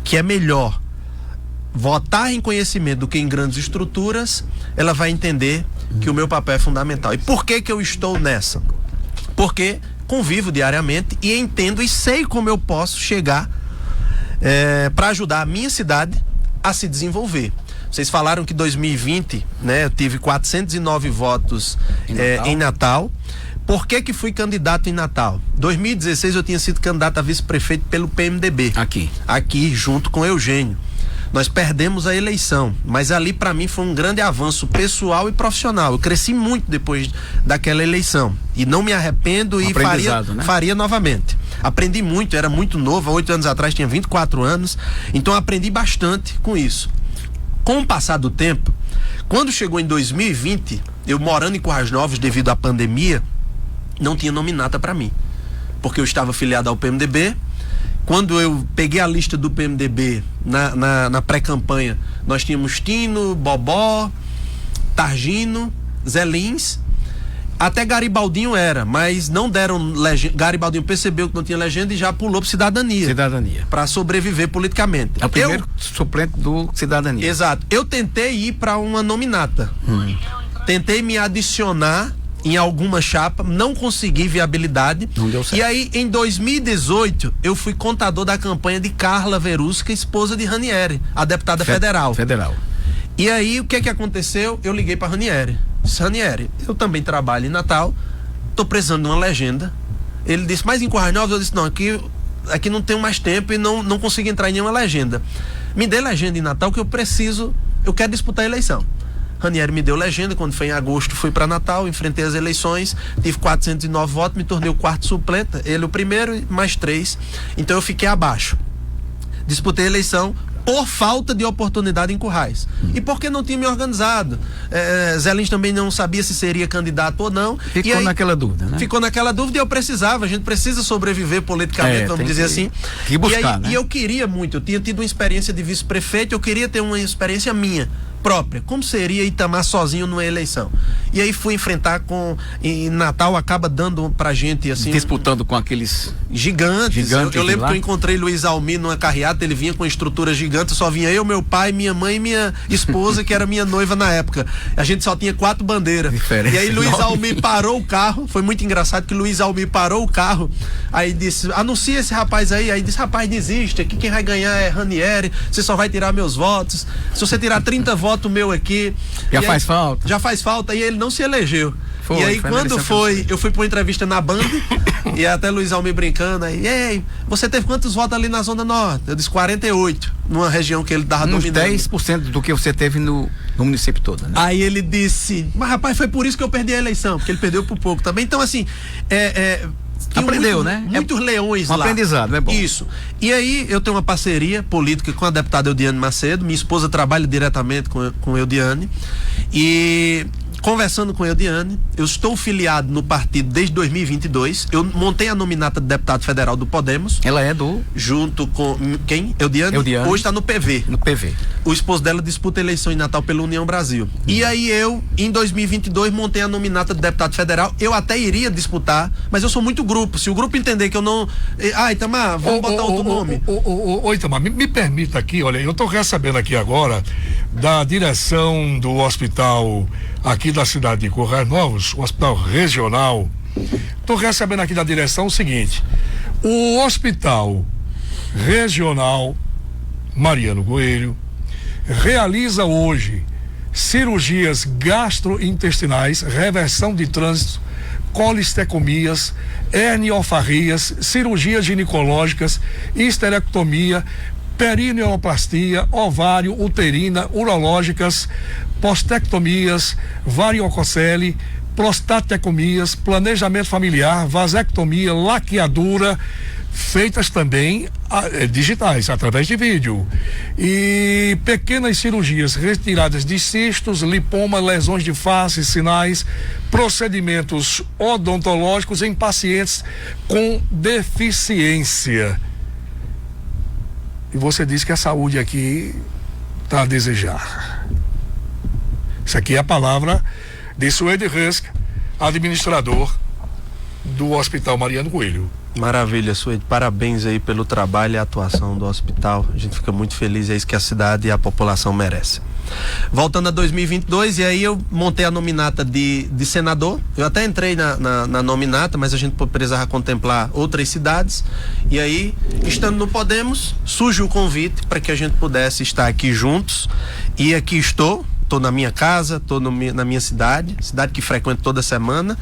que é melhor votar em conhecimento do que em grandes estruturas, ela vai entender que o meu papel é fundamental. E por que eu estou nessa? Porque convivo diariamente e entendo e sei como eu posso chegar para ajudar a minha cidade a se desenvolver. Vocês falaram que 2020, né, eu tive 409 votos em Natal. Por que fui candidato em Natal? 2016 eu tinha sido candidato a vice-prefeito pelo PMDB. Aqui, junto com Eugênio. Nós perdemos a eleição, mas ali para mim foi um grande avanço pessoal e profissional. Eu cresci muito depois daquela eleição e não me arrependo e faria novamente. Aprendi muito, era muito novo, há 8 anos atrás tinha 24 anos, então aprendi bastante com isso. Com o passar do tempo, quando chegou em 2020, eu morando em Currais Novos devido à pandemia, não tinha nominata para mim, porque eu estava filiado ao PMDB. Quando eu peguei a lista do PMDB na pré-campanha, nós tínhamos Tino, Bobó, Targino, Zé Lins, até Garibaldinho era, mas não deram legenda. Garibaldinho percebeu que não tinha legenda e já pulou para Cidadania. Para sobreviver politicamente. É o primeiro suplente do Cidadania. Exato. Eu tentei ir para uma nominata. Tentei me adicionar em alguma chapa, não consegui viabilidade. Não deu certo. E aí, em 2018, eu fui contador da campanha de Carla Verusca, esposa de Ranieri, a deputada federal. E aí, o que aconteceu? Eu liguei para Ranieri. Disse, Ranieri, eu também trabalho em Natal, tô precisando de uma legenda. Ele disse, mas em Currais Novos? Eu disse, não, aqui não tenho mais tempo e não consigo entrar em nenhuma legenda. Me dê legenda em Natal que eu quero disputar a eleição. Ranieri me deu legenda, quando foi em agosto fui para Natal, enfrentei as eleições, tive 409 votos, me tornei o quarto suplente, ele o primeiro, mais 3, então eu fiquei abaixo. Disputei a eleição por falta de oportunidade em Currais. E porque não tinha me organizado. Zé Lins também não sabia se seria candidato ou não. Ficou naquela dúvida, né? Ficou naquela dúvida e a gente precisa sobreviver politicamente, vamos dizer assim. Que buscar, né? E eu queria muito, eu tinha tido uma experiência de vice-prefeito, eu queria ter uma experiência minha, própria. Como seria Itamar sozinho numa eleição? E aí fui enfrentar e Natal acaba dando pra gente assim... Disputando com aqueles... Gigantes. Eu lembro que eu encontrei Luiz Almir numa carreata, ele vinha com estrutura gigante, só vinha eu, meu pai, minha mãe e minha esposa, que era minha noiva na época. A gente só tinha 4 bandeiras. Diferença. E aí Luiz Almir parou o carro, foi muito engraçado que Luiz Almir parou o carro, aí disse, anuncia esse rapaz aí disse, rapaz, desiste, aqui quem vai ganhar é Ranieri, você só vai tirar meus votos, se você tirar 30 votos meu aqui... Já faz falta. Já faz falta, e ele não se elegeu. E aí quando eu fui pra uma entrevista na Band, e até Luiz Almir brincando, aí, ei, você teve quantos votos ali na Zona Norte? Eu disse 48, numa região que ele tava dominando. 10% do que você teve no município todo, né? Aí ele disse, mas rapaz, foi por isso que eu perdi a eleição, porque ele perdeu por pouco também. Então assim, aprendeu, né? Muitos leões lá. Aprendizado, é bom. Isso. E aí eu tenho uma parceria política com a deputada Eudiane Macedo, minha esposa trabalha diretamente com Eudiane, e conversando com Eudiane, eu estou filiado no partido desde 2022, eu montei a nominata de deputado federal do Podemos. Ela é do... Junto com quem? Eudiane. Hoje está no PV. No PV. O esposo dela disputa a eleição em Natal pela União Brasil. E aí eu, em 2022, montei a nominata de deputado federal. Eu até iria disputar, mas eu sou muito grupo. Se o grupo entender que eu não... Itamar, vamos botar outro nome. Itamar, me permita aqui, olha, eu estou recebendo aqui agora da direção do hospital aqui da cidade de Currais Novos, o hospital regional. Estou recebendo aqui da direção o seguinte: o hospital regional Mariano Coelho realiza hoje cirurgias gastrointestinais, reversão de trânsito, colistecomias, herniofarrias, cirurgias ginecológicas, histerectomia, perineoplastia, ovário, uterina, urológicas, postectomias, variococele, prostatectomias, planejamento familiar, vasectomia, laqueadura, feitas também digitais, através de vídeo. E pequenas cirurgias, retiradas de cistos, lipoma, lesões de face, sinais, procedimentos odontológicos em pacientes com deficiência. E você diz que a saúde aqui está a desejar. Isso aqui é a palavra de Suede Rusk, administrador do Hospital Mariano Coelho. Maravilha, Suede. Parabéns aí pelo trabalho e a atuação do hospital. A gente fica muito feliz, é isso que a cidade e a população merecem. Voltando a 2022, e aí eu montei a nominata de senador. Eu até entrei na nominata, mas a gente precisava contemplar outras cidades. E aí, estando no Podemos, surge o convite para que a gente pudesse estar aqui juntos. E aqui estou na minha casa, estou na minha cidade que frequento toda semana,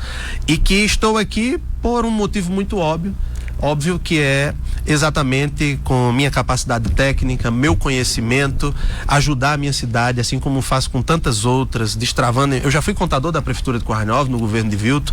e que estou aqui por um motivo muito óbvio, que é exatamente com minha capacidade técnica, meu conhecimento, ajudar a minha cidade, assim como faço com tantas outras, destravando. Eu já fui contador da Prefeitura de Currais Novos, no governo de Vilton,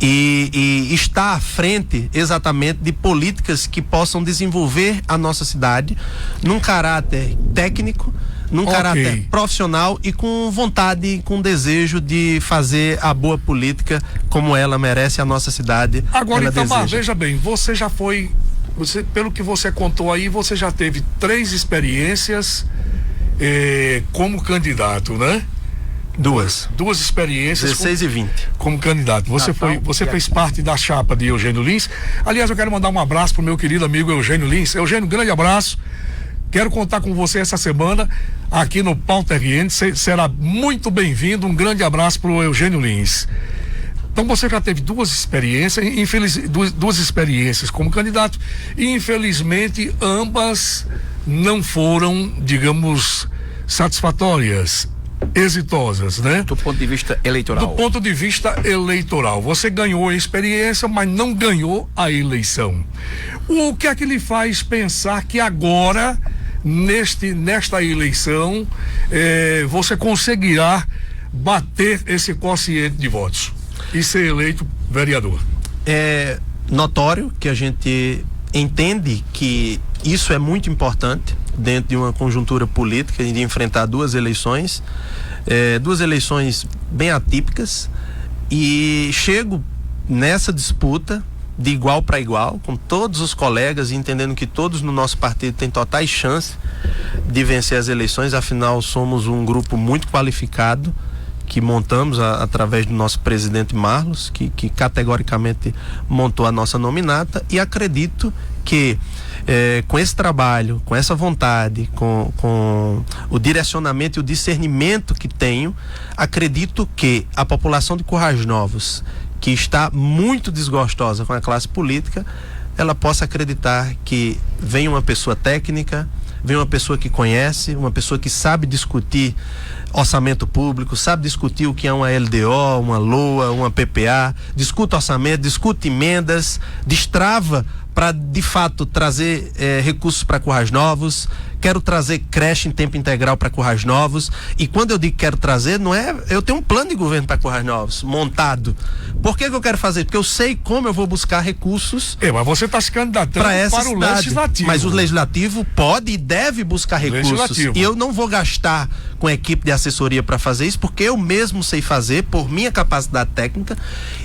e está à frente exatamente de políticas que possam desenvolver a nossa cidade num caráter técnico, num caráter profissional e com vontade, com desejo de fazer a boa política como ela merece, a nossa cidade. Agora, Itamar, veja bem, você já foi, pelo que você contou aí, você já teve 3 experiências como candidato, né? Duas experiências 16 e 20 como candidato. Você fez parte da chapa de Eugênio Lins. Aliás, eu quero mandar um abraço pro meu querido amigo Eugênio Lins. Eugênio, grande abraço. Quero contar com você essa semana aqui no Pauta RN. Será muito bem-vindo. Um grande abraço para o Eugênio Lins. Então você já teve 2 experiências, duas experiências como candidato, e infelizmente ambas não foram, digamos, satisfatórias, exitosas, né? Do ponto de vista eleitoral. Do ponto de vista eleitoral. Você ganhou a experiência, mas não ganhou a eleição. O que é que lhe faz pensar que agora, nesta eleição, você conseguirá bater esse quociente de votos e ser eleito vereador? É notório que a gente entende que isso é muito importante dentro de uma conjuntura política, de enfrentar 2 eleições, 2 eleições bem atípicas, e chego nessa disputa de igual para igual, com todos os colegas, entendendo que todos no nosso partido têm totais chances de vencer as eleições. Afinal, somos um grupo muito qualificado, que montamos através do nosso presidente Marlos, que categoricamente montou a nossa nominata, e acredito que com esse trabalho, com essa vontade, com o direcionamento e o discernimento que tenho, acredito que a população de Currais Novos, que está muito desgostosa com a classe política, ela possa acreditar que vem uma pessoa técnica, vem uma pessoa que conhece, uma pessoa que sabe discutir orçamento público, sabe discutir o que é uma LDO, uma LOA, uma PPA, discute orçamento, discute emendas, destrava para de fato trazer recursos para Currais Novos. Quero trazer creche em tempo integral para Currais Novos. E quando eu digo quero trazer, não é. Eu tenho um plano de governo para Currais Novos montado. Por que eu quero fazer? Porque eu sei como eu vou buscar recursos. Mas você está se candidatando para o legislativo. Mas o legislativo pode e deve buscar recursos. E eu não vou gastar com equipe de assessoria para fazer isso, porque eu mesmo sei fazer por minha capacidade técnica.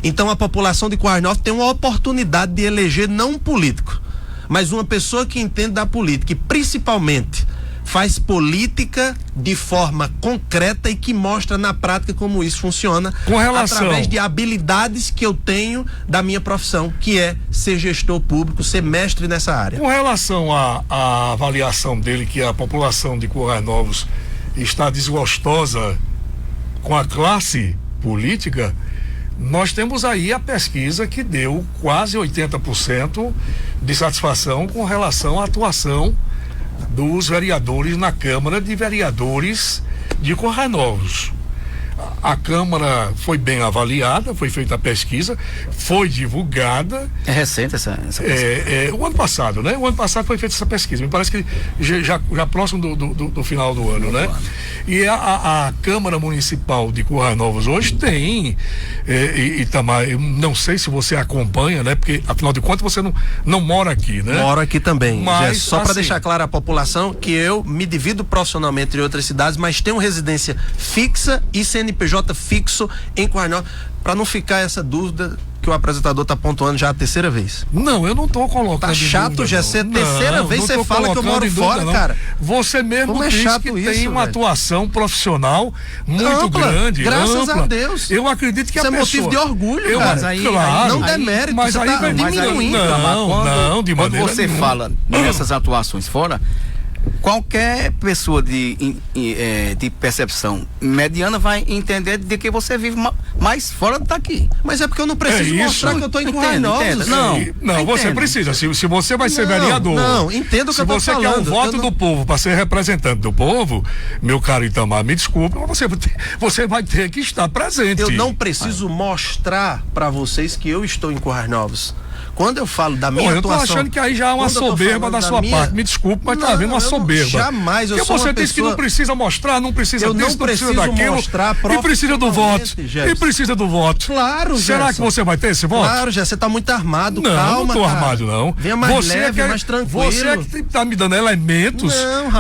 Então a população de Currais Novos tem uma oportunidade de eleger não um político, mas uma pessoa que entende da política e principalmente faz política de forma concreta e que mostra na prática como isso funciona, através de habilidades que eu tenho da minha profissão, que é ser gestor público, ser mestre nessa área. Com relação à avaliação dele, que a população de Currais Novos está desgostosa com a classe política, nós temos aí a pesquisa que deu quase 80% de satisfação com relação à atuação dos vereadores na Câmara de Vereadores de Currais Novos. A Câmara foi bem avaliada, foi feita a pesquisa, foi divulgada. É recente essa pesquisa? O ano passado, né? O ano passado foi feita essa pesquisa. Me parece que já próximo do final do ano, né? E a Câmara Municipal de Currais Novos hoje tem, Itamar, eu não sei se você acompanha, né? Porque, afinal de contas, você não mora aqui, né? Moro aqui também. Mas, só para deixar claro à população que eu me divido profissionalmente em outras cidades, mas tenho residência fixa e CNPJ fixo em Currais Novos, para não ficar essa dúvida que o apresentador está pontuando já a terceira vez. Não, eu não estou colocando. Tá chato, já é a terceira vez que você fala que eu moro fora, cara. Você mesmo disse que tem uma atuação profissional muito grande. Graças a Deus. Eu acredito que isso é motivo de orgulho, cara. Mas aí, claro, não demérito, mas aí tá diminuindo. Não, de maneira quando você fala nessas atuações fora, qualquer pessoa de percepção mediana vai entender de que você vive mais fora daqui. Mas é porque eu não preciso mostrar que eu estou em Currais Novos. Não, você precisa. Se você vai ser vereador. Não, entendo o que eu estou falando. Se você quer o voto do povo para ser representante do povo, meu caro Itamar, me desculpe, mas você vai ter que estar presente. Eu não preciso mostrar para vocês que eu estou em Currais Novos. Quando eu falo da minha atuação... Eu tô achando que aí já é uma soberba da sua parte. Me desculpe, mas tá havendo uma soberba. Jamais, eu sou uma pessoa... Porque você disse que não precisa mostrar, não precisa disso, não precisa daquilo. E precisa do voto. E precisa do voto. Claro, Será que você vai ter esse voto? Claro, já você tá muito armado, não, calma, não tô armado, não. Venha mais leve, mais tranquilo. Você é que tá me dando elementos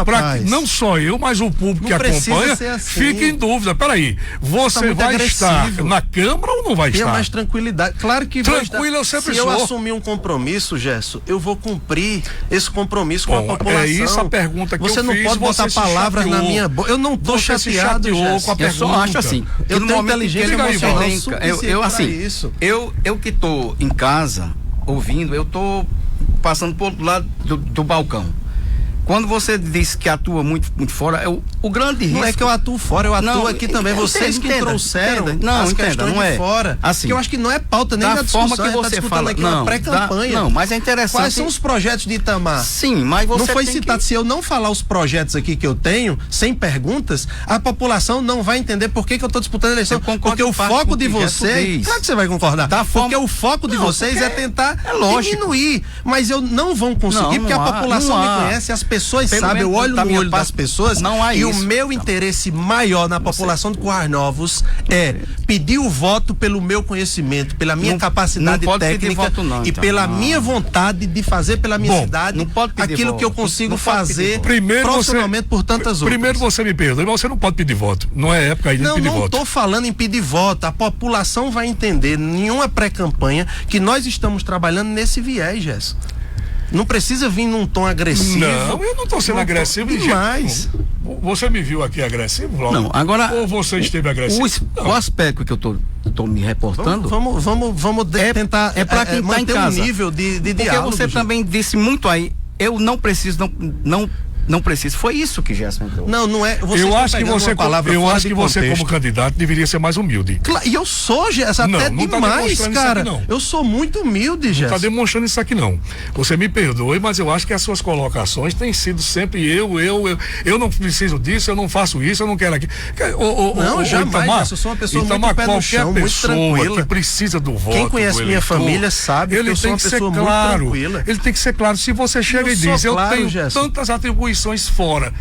para que não só eu, mas o público que acompanha fique em dúvida. Peraí, você vai estar na Câmara ou não vai estar? Tenha mais tranquilidade. Claro que vai estar. Tranquilo eu sempre sou. Se eu assumir um compromisso, Gerson, eu vou cumprir esse compromisso com a população. É isso a pergunta que você eu não pode botar palavras na minha boca. Eu não tô chateado com a pergunta. Eu só acho assim. Eu tenho inteligência emocional eu que tô em casa ouvindo, eu tô passando pro outro lado do balcão. Quando você disse que atua muito fora, o grande risco... Não é que eu atuo fora, eu atuo aqui também. Vocês que trouxeram as questões de fora. Assim, que eu acho que não é pauta nem da discussão. Da forma que você fala aqui uma pré-campanha. Não, mas é interessante... Quais são os projetos de Itamar? Sim, mas você não foi citado. Se eu não falar os projetos aqui que eu tenho, sem perguntas, a população não vai entender por que eu estou disputando a eleição. Porque o foco de vocês... Claro que você vai concordar. Porque o foco de vocês é tentar diminuir. Mas eu não vão conseguir, porque a população me conhece, as pessoas sabem, eu olho no olho das pessoas e o meu interesse maior na população de Currais Novos é pedir o voto pelo meu conhecimento, pela minha capacidade técnica e pela minha vontade de fazer pela minha cidade aquilo que eu consigo fazer profissionalmente por tantas outras. Primeiro você me perdoe, mas você não pode pedir voto. Não é época aí de pedir voto. Não estou falando em pedir voto. A população vai entender, nenhuma pré-campanha, que nós estamos trabalhando nesse viés, Gerson. Não precisa vir num tom agressivo. Não, eu não estou sendo agressivo demais. Você me viu aqui agressivo, Laura? Não, agora... Ou você esteve agressivo? O aspecto que eu tô me reportando... Vamos tentar para quem manter tá em casa. Um nível de porque diálogo. Porque você também disse muito aí, eu não preciso, não Não precisa. Foi isso que Gerson entrou. Não é. Eu acho que você como candidato deveria ser mais humilde. E eu sou, Gerson, até demais, cara. Eu sou muito humilde, Gerson. Não está demonstrando isso aqui, não. Você me perdoe, mas eu acho que as suas colocações têm sido sempre eu não preciso disso, eu não faço isso, eu não quero aqui. Jamais, eu sou uma pessoa muito pé no chão, muito tranquila. Que precisa do voto. Quem conhece minha família sabe que eu sou uma pessoa muito tranquila. Ele tem que ser claro. Se você chega e diz, eu tenho tantas atribuições fora.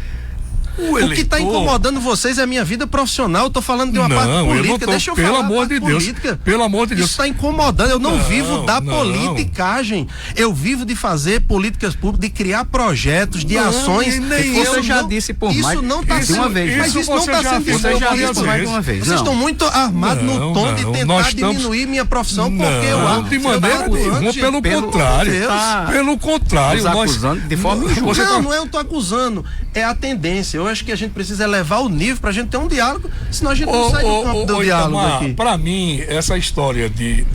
O que está incomodando vocês é a minha vida profissional. Eu tô falando de uma parte política. Deixa eu falar. Pelo amor de Deus. Pelo amor de Deus. Isso está incomodando. Eu não vivo da politicagem. Eu vivo de fazer políticas públicas, de criar projetos, de ações. Você já disse por mais de uma vez. Mas isso não está sendo dito. Você já disse por mais de uma vez. Vocês estão muito armados no tom de tentar diminuir minha profissão, porque eu acho de maneira nenhuma. Pelo contrário. Pelo contrário. Nós acusando de forma injusta. Não é eu tô acusando. É a tendência. Eu acho que a gente precisa elevar o nível pra gente ter um diálogo, senão a gente não sai do campo do diálogo aqui. Pra mim, essa história de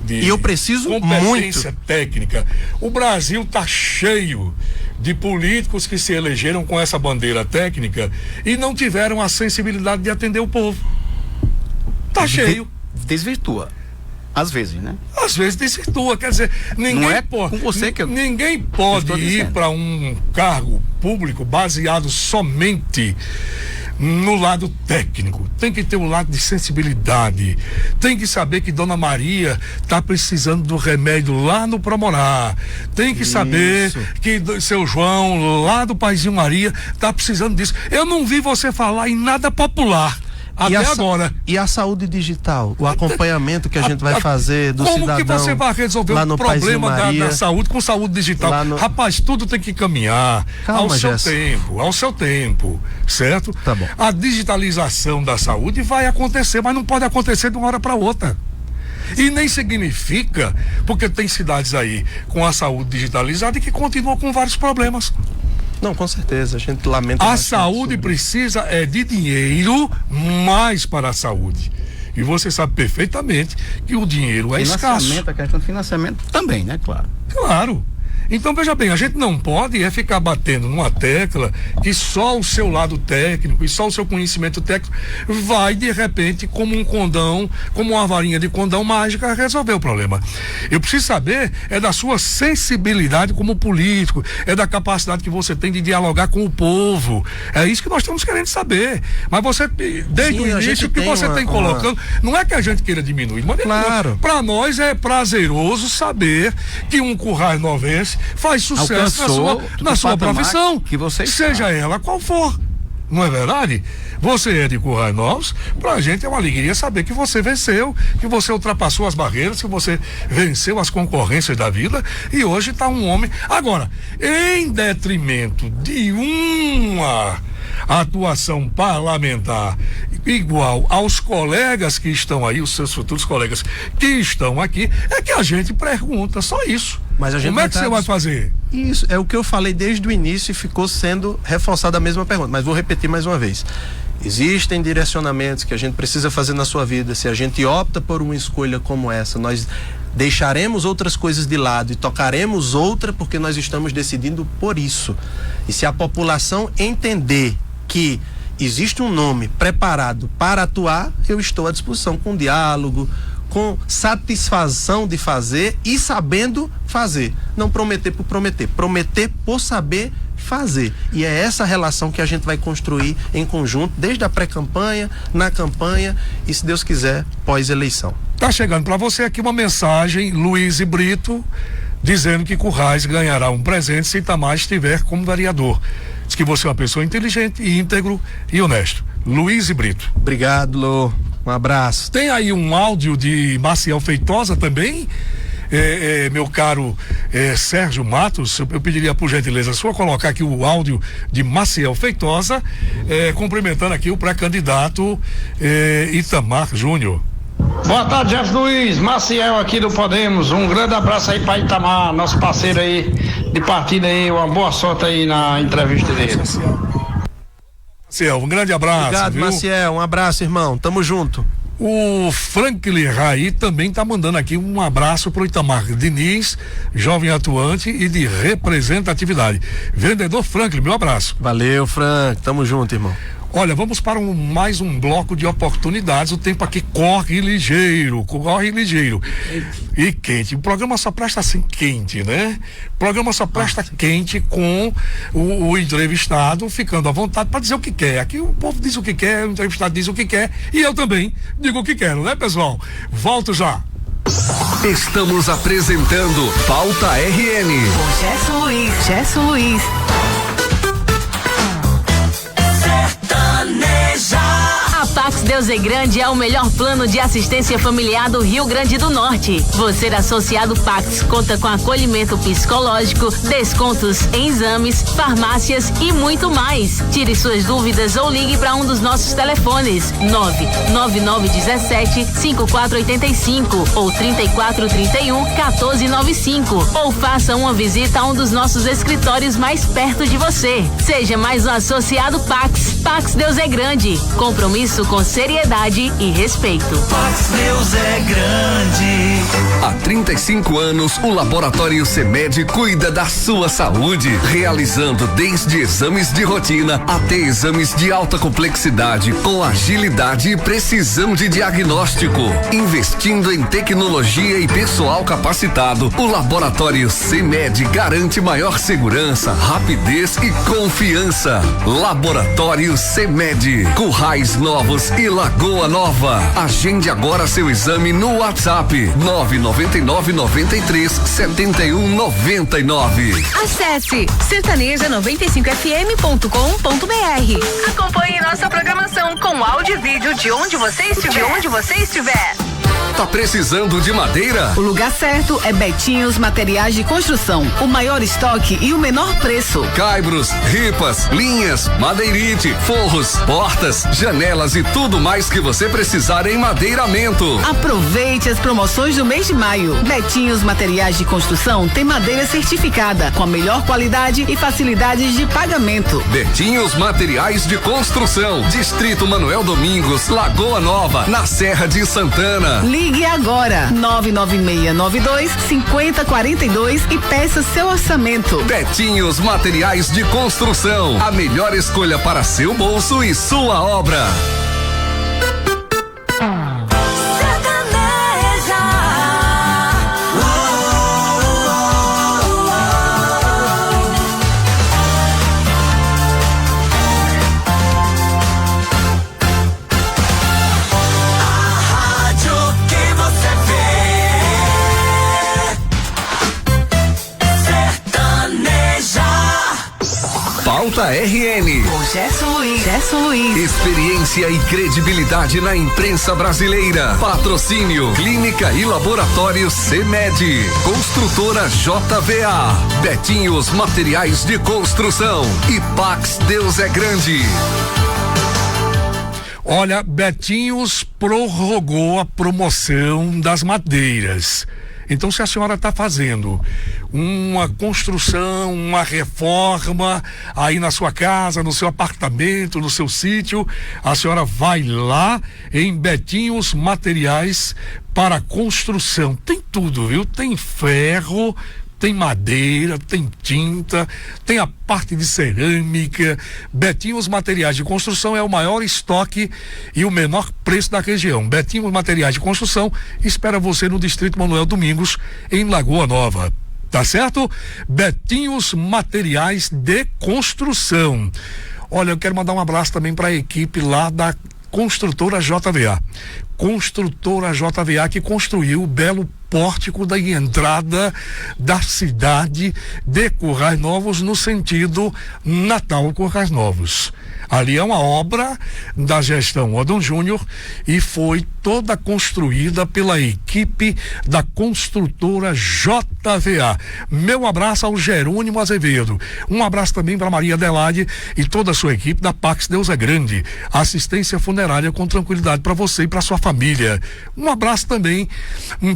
e eu preciso competência muito técnica, o Brasil tá cheio de políticos que se elegeram com essa bandeira técnica e não tiveram a sensibilidade de atender o povo. Tá cheio. Desvirtua. Às vezes, né? Às vezes desvirtua, quer dizer, ninguém pode ir para um cargo público baseado somente no lado técnico. Tem que ter um lado de sensibilidade. Tem que saber que Dona Maria está precisando do remédio lá no Promorá. Tem que saber que seu João lá do Paizinho Maria está precisando disso. Eu não vi você falar em nada popular. Até agora. E a saúde digital? O acompanhamento que a gente vai fazer do cidadão. Como que você vai resolver o problema da saúde com saúde digital? Rapaz, tudo tem que caminhar ao seu tempo, certo? Tá bom. A digitalização da saúde vai acontecer, mas não pode acontecer de uma hora para outra. E nem significa, porque tem cidades aí com a saúde digitalizada e que continuam com vários problemas. Não, com certeza, a gente lamenta. A saúde precisa de dinheiro mais para a saúde. E você sabe perfeitamente que o dinheiro é escasso. A questão do financiamento também, né? Claro. Então, veja bem, a gente não pode ficar batendo numa tecla que só o seu lado técnico e só o seu conhecimento técnico vai, de repente, como um condão, como uma varinha de condão mágica, resolver o problema. Eu preciso saber da sua sensibilidade como político, da capacidade que você tem de dialogar com o povo. É isso que nós estamos querendo saber. Mas você, desde o início, que você tem colocando, não é que a gente queira diminuir, mas claro. Para nós é prazeroso saber que um Currais Novense faz sucesso na sua profissão, que você seja ela qual for. Não é verdade? Você é de Currais Novos, pra gente é uma alegria saber que você venceu, que você ultrapassou as barreiras, que você venceu as concorrências da vida e hoje está um homem. Agora, em detrimento de uma atuação parlamentar igual aos colegas que estão aí, os seus futuros colegas que estão aqui, é que a gente pergunta, só isso. Mas a gente como é que você vai fazer? Isso, é o que eu falei desde o início e ficou sendo reforçada a mesma pergunta, mas vou repetir mais uma vez. Existem direcionamentos que a gente precisa fazer na sua vida. Se a gente opta por uma escolha como essa, nós deixaremos outras coisas de lado e tocaremos outra porque nós estamos decidindo por isso. E se a população entender que existe um nome preparado para atuar, eu estou à disposição com diálogo, com satisfação de fazer e sabendo fazer. Não prometer por prometer, prometer por saber fazer. E é essa relação que a gente vai construir em conjunto, desde a pré-campanha, na campanha e, se Deus quiser, pós-eleição. Tá chegando para você aqui uma mensagem, Luiz e Brito, dizendo que Currais ganhará um presente se Itamar estiver como vereador. Diz que você é uma pessoa inteligente, íntegro e honesto. Luiz e Brito. Obrigado, Lô. Um abraço. Tem aí um áudio de Maciel Feitosa também, meu caro Sérgio Matos. Eu pediria por gentileza sua colocar aqui o áudio de Maciel Feitosa, cumprimentando aqui o pré-candidato Itamar Júnior. Boa tarde, Jefferson Luiz, Maciel aqui do Podemos, um grande abraço aí para Itamar, nosso parceiro aí de partida aí, uma boa sorte aí na entrevista dele. Maciel, um grande abraço. Obrigado, viu? Maciel, um abraço, irmão, tamo junto. O Franklin Raí também está mandando aqui um abraço para o Itamar Diniz, jovem atuante e de representatividade. Vendedor Franklin, meu abraço. Valeu, Frank. Tamo junto, irmão. Olha, vamos para mais um bloco de oportunidades. O tempo aqui corre ligeiro e quente. O programa só presta assim quente, né? O programa só presta quente com o entrevistado ficando à vontade para dizer o que quer. Aqui o povo diz o que quer, o entrevistado diz o que quer e eu também digo o que quero, né, pessoal? Volto já. Estamos apresentando Pauta RN. Com Gerson Luiz. A Pax Deus é Grande é o melhor plano de assistência familiar do Rio Grande do Norte. Você associado Pax conta com acolhimento psicológico, descontos em exames, farmácias e muito mais. Tire suas dúvidas ou ligue para um dos nossos telefones 99917-5485 ou 3431-1495 ou faça uma visita a um dos nossos escritórios mais perto de você. Seja mais um associado Pax. Pax Deus é Grande. Compromisso com seriedade e respeito. Pax Deus é Grande. Há 35 anos, o Laboratório CEMED cuida da sua saúde, realizando desde exames de rotina até exames de alta complexidade, com agilidade e precisão de diagnóstico. Investindo em tecnologia e pessoal capacitado, o Laboratório CEMED garante maior segurança, rapidez e confiança. Laboratório CEMED, Currais Novos e Lagoa Nova. Agende agora seu exame no WhatsApp 999937199. Acesse sertaneja95fm.com.br. Acompanhe nossa programação com áudio e vídeo de onde você estiver. Tá precisando de madeira? O lugar certo é Betinhos Materiais de Construção. O maior estoque e o menor preço. Caibros, ripas, linhas, madeirite, forros, portas, janelas e tudo mais que você precisar em madeiramento. Aproveite as promoções do mês de maio. Betinhos Materiais de Construção tem madeira certificada com a melhor qualidade e facilidades de pagamento. Betinhos Materiais de Construção, Distrito Manuel Domingos, Lagoa Nova, na Serra de Santana. Ligue agora 99692-5042 e peça seu orçamento. Betinhos Materiais de Construção, a melhor escolha para seu bolso e sua obra. Pauta RN. Com Gerson Luiz. Experiência e credibilidade na imprensa brasileira. Patrocínio Clínica e Laboratório CEMED. Construtora JVA. Betinhos Materiais de Construção. E Pax Deus é Grande. Olha, Betinhos prorrogou a promoção das madeiras. Então, se a senhora está fazendo uma construção, uma reforma aí na sua casa, no seu apartamento, no seu sítio, a senhora vai lá em Betinhos Materiais para Construção. Tem tudo, viu? Tem ferro, tem madeira, tem tinta, tem a parte de cerâmica. Betinhos Materiais de Construção é o maior estoque e o menor preço da região. Betinhos Materiais de Construção espera você no Distrito Manuel Domingos, em Lagoa Nova. Tá certo? Betinhos Materiais de Construção. Olha, eu quero mandar um abraço também para a equipe lá da Construtora JVA. Construtora JVA que construiu o belo pórtico da entrada da cidade de Currais Novos no sentido Natal Currais Novos. Ali é uma obra da gestão Odon Júnior e foi toda construída pela equipe da Construtora JVA. Meu abraço ao Jerônimo Azevedo. Um abraço também para Maria Adelaide e toda a sua equipe da Pax Deus é Grande. Assistência funerária com tranquilidade para você e para sua família. Um abraço também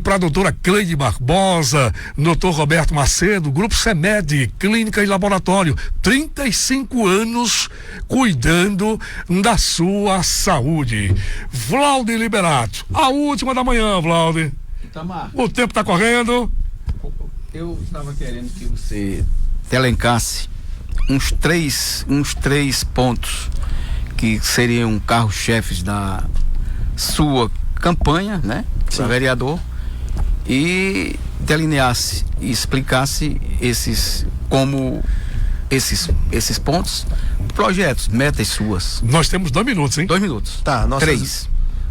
para a doutora doutora Cleide Barbosa, doutor Roberto Macedo, Grupo CEMED, Clínica e Laboratório, 35 anos cuidando da sua saúde. Vlaude Liberato, a última da manhã, Vlaude. Itamar, o tempo está correndo. Eu estava querendo que você elencasse uns três pontos que seriam carro-chefes da sua campanha, né, para vereador, e delineasse e explicasse esses pontos, projetos, metas suas. Nós temos 2 minutos, hein? 2 minutos. Tá, 3.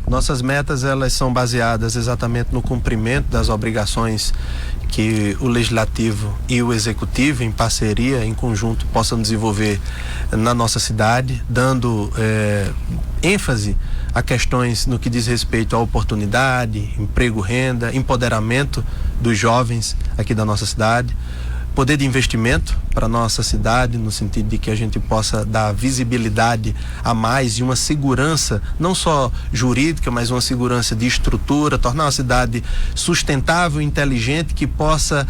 Nossas metas, elas são baseadas exatamente no cumprimento das obrigações que o Legislativo e o Executivo, em parceria, em conjunto, possam desenvolver na nossa cidade, dando ênfase a questões no que diz respeito à oportunidade, emprego, renda, empoderamento dos jovens aqui da nossa cidade, poder de investimento para nossa cidade, no sentido de que a gente possa dar visibilidade a mais e uma segurança, não só jurídica, mas uma segurança de estrutura, tornar uma cidade sustentável, inteligente, que possa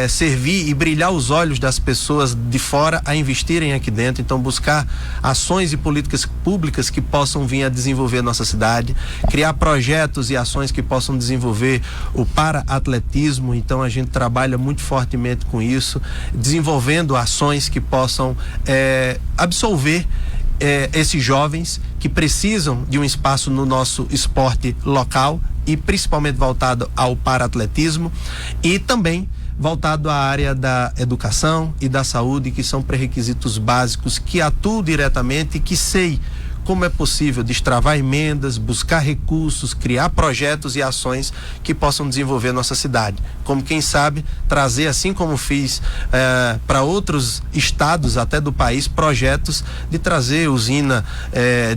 servir e brilhar os olhos das pessoas de fora a investirem aqui dentro. Então, buscar ações e políticas públicas que possam vir a desenvolver nossa cidade, criar projetos e ações que possam desenvolver o para-atletismo. Então, a gente trabalha muito fortemente com isso, desenvolvendo ações que possam absolver esses jovens que precisam de um espaço no nosso esporte local e principalmente voltado ao para-atletismo, e também voltado à área da educação e da saúde, que são pré-requisitos básicos, que atuo diretamente e que sei como é possível destravar emendas, buscar recursos, criar projetos e ações que possam desenvolver nossa cidade. Como, quem sabe, trazer, assim como fiz para outros estados até do país, projetos de trazer usina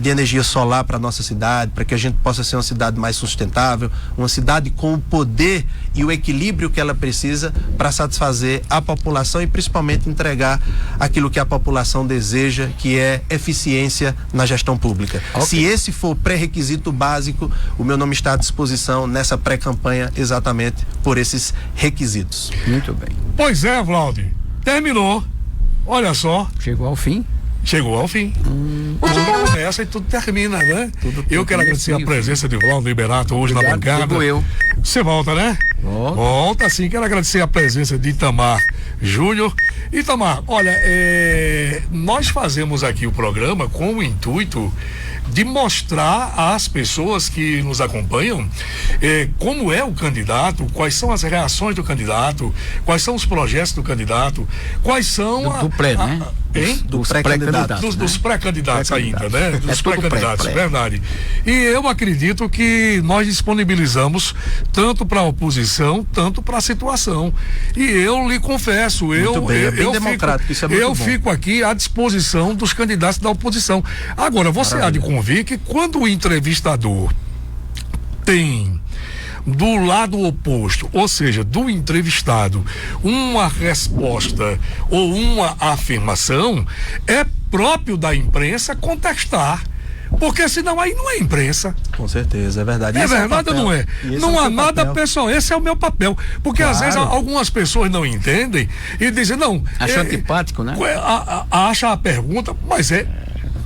de energia solar para nossa cidade, para que a gente possa ser uma cidade mais sustentável, uma cidade com o poder e o equilíbrio que ela precisa para satisfazer a população e principalmente entregar aquilo que a população deseja, que é eficiência na gestão pública. Okay. Se esse for pré-requisito básico, o meu nome está à disposição nessa pré-campanha exatamente por esses requisitos. Muito bem. Pois é, Vlaude, terminou. Olha só. Chegou ao fim. Chegou ao fim. Tudo começa e tudo termina, né? Eu quero agradecer a presença de Vlaude Liberato hoje na bancada. Eu. Você volta, né? Volta sim. Quero agradecer a presença de Itamar Júnior. Itamar, olha, nós fazemos aqui o programa com o intuito de mostrar às pessoas que nos acompanham como é o candidato, quais são as reações do candidato, quais são os projetos do candidato, quais são dos pré-candidatos. Dos pré-candidatos ainda, né? Dos pré-candidatos, verdade. E eu acredito que nós disponibilizamos tanto para a oposição, tanto para a situação. E eu lhe confesso, eu fico aqui à disposição dos candidatos da oposição. Agora, você há de convir que quando o entrevistador tem do lado oposto, ou seja, do entrevistado, uma resposta ou uma afirmação, é próprio da imprensa contestar. Porque senão aí não é imprensa. Com certeza, é verdade. É verdade ou não é? Não há nada pessoal, esse é o meu papel. Porque às vezes algumas pessoas não entendem e dizem, não. Acha antipático, né? Acha a pergunta, mas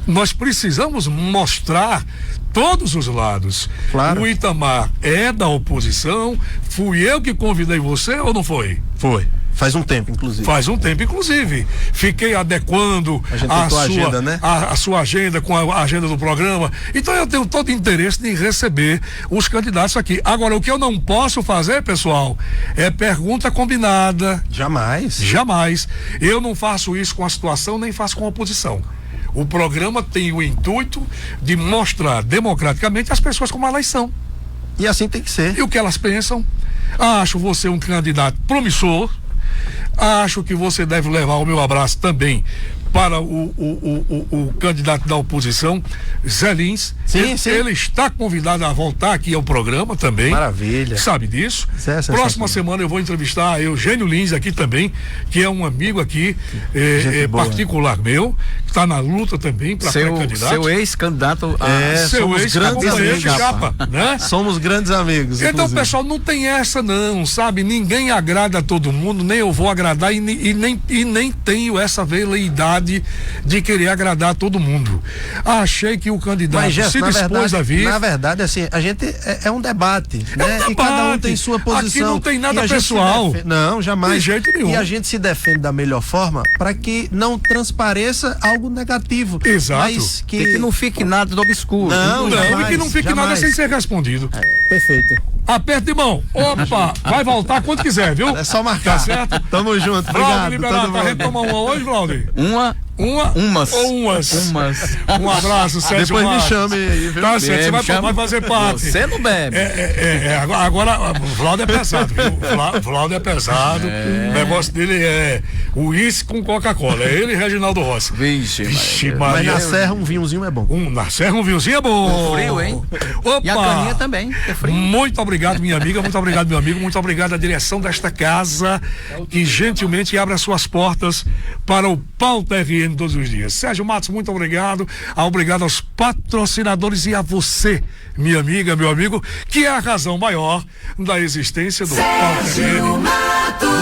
nós precisamos mostrar todos os lados. Claro. O Itamar é da oposição, fui eu que convidei você ou não foi? Foi. Faz um tempo, inclusive. Fiquei adequando a sua agenda com a agenda do programa. Então eu tenho todo interesse em receber os candidatos aqui. Agora, o que eu não posso fazer, pessoal, é pergunta combinada. Jamais. Eu não faço isso com a situação, nem faço com a oposição. O programa tem o intuito de mostrar democraticamente as pessoas como elas são. E assim tem que ser. E o que elas pensam. Acho você um candidato promissor. Acho que você deve levar o meu abraço também para o candidato da oposição, Zé Lins. Ele está convidado a voltar aqui ao programa também. Maravilha. Sabe disso? Próxima semana eu vou entrevistar Eugênio Lins aqui também, que é um amigo aqui particular meu, que está na luta também para pré-candidato. Seu ex-candidato seu ex-companheiro de chapa, né? Somos grandes amigos. Então, inclusive. pessoal, não tem essa não, sabe? Ninguém agrada a todo mundo, nem eu vou agradar e nem tenho essa veleidade de querer agradar a todo mundo. Achei que o candidato se dispôs a vir. Na verdade, assim, a gente é um debate, né? E cada um tem sua posição. Aqui não tem nada pessoal. Não, jamais. De jeito nenhum. E a gente se defende da melhor forma para que não transpareça algo negativo. Exato. Mas que não fique nada do obscuro. E que não fique nada sem ser respondido. Perfeito. Aperta de mão. Opa, vai voltar quando quiser, viu? É só marcar. Tá certo? Tamo junto. Vlaude Liberato, tá retoma uma hoje, Vlaude? Umas. Um abraço, Sérgio. Depois me chame aí, viu? Tá certo, você vai fazer parte. Você não bebe. Agora, o Vlaude é pesado, viu? Vlaude é pesado. O negócio dele é uísque com Coca-Cola. É ele e Reginaldo Rossi. Vixe, Maria. Mas na Serra um vinhozinho é bom. Na Serra um vinhozinho é bom. Frio, hein? Opa. E a caninha também, é frio. Muito obrigado, minha amiga. Muito obrigado, meu amigo. Muito obrigado à direção desta casa, que gentilmente abre as suas portas para o Pauta RN todos os dias. Sérgio Matos, muito obrigado. Obrigado aos patrocinadores e a você, minha amiga, meu amigo, que é a razão maior da existência do Pauta RN.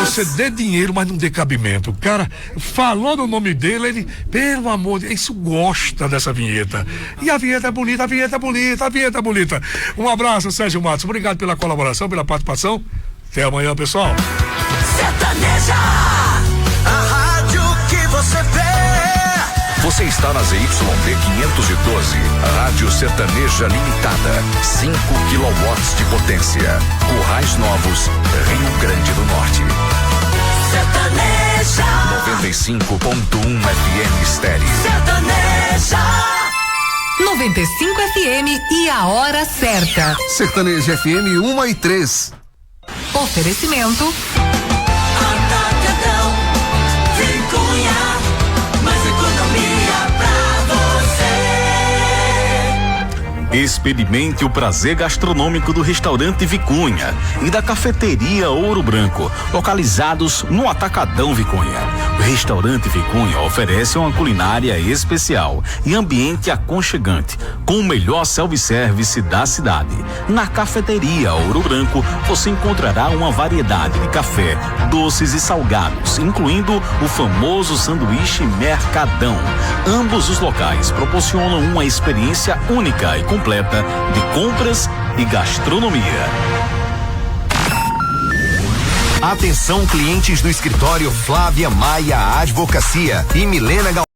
Você dê dinheiro, mas não dê cabimento. O cara falou no nome dele, ele, pelo amor de Deus, isso gosta dessa vinheta. E a vinheta é bonita, a vinheta é bonita, a vinheta é bonita. Um abraço, Sérgio Matos. Obrigado pela colaboração, pela participação. Até amanhã, pessoal. Sertaneja, a rádio que você vê. Você está na ZYD 512, Rádio Sertaneja Limitada, 5 kW de potência, Currais Novos, Rio Grande do Norte. Sertaneja 95.1 FM estéreo. Sertaneja 95 FM e a hora certa. Sertaneja FM 1h03. Oferecimento Atacadão Vicunha, mais economia pra você. Experimente o prazer gastronômico do restaurante Vicunha e da cafeteria Ouro Branco, localizados no Atacadão Vicunha. O restaurante Vicunha oferece uma culinária especial e ambiente aconchegante, com o melhor self-service da cidade. Na cafeteria Ouro Branco, você encontrará uma variedade de café, doces e salgados, incluindo o famoso sanduíche Mercadão. Ambos os locais proporcionam uma experiência única e completa de compras e gastronomia. Atenção, clientes do escritório Flávia Maia Advocacia e Milena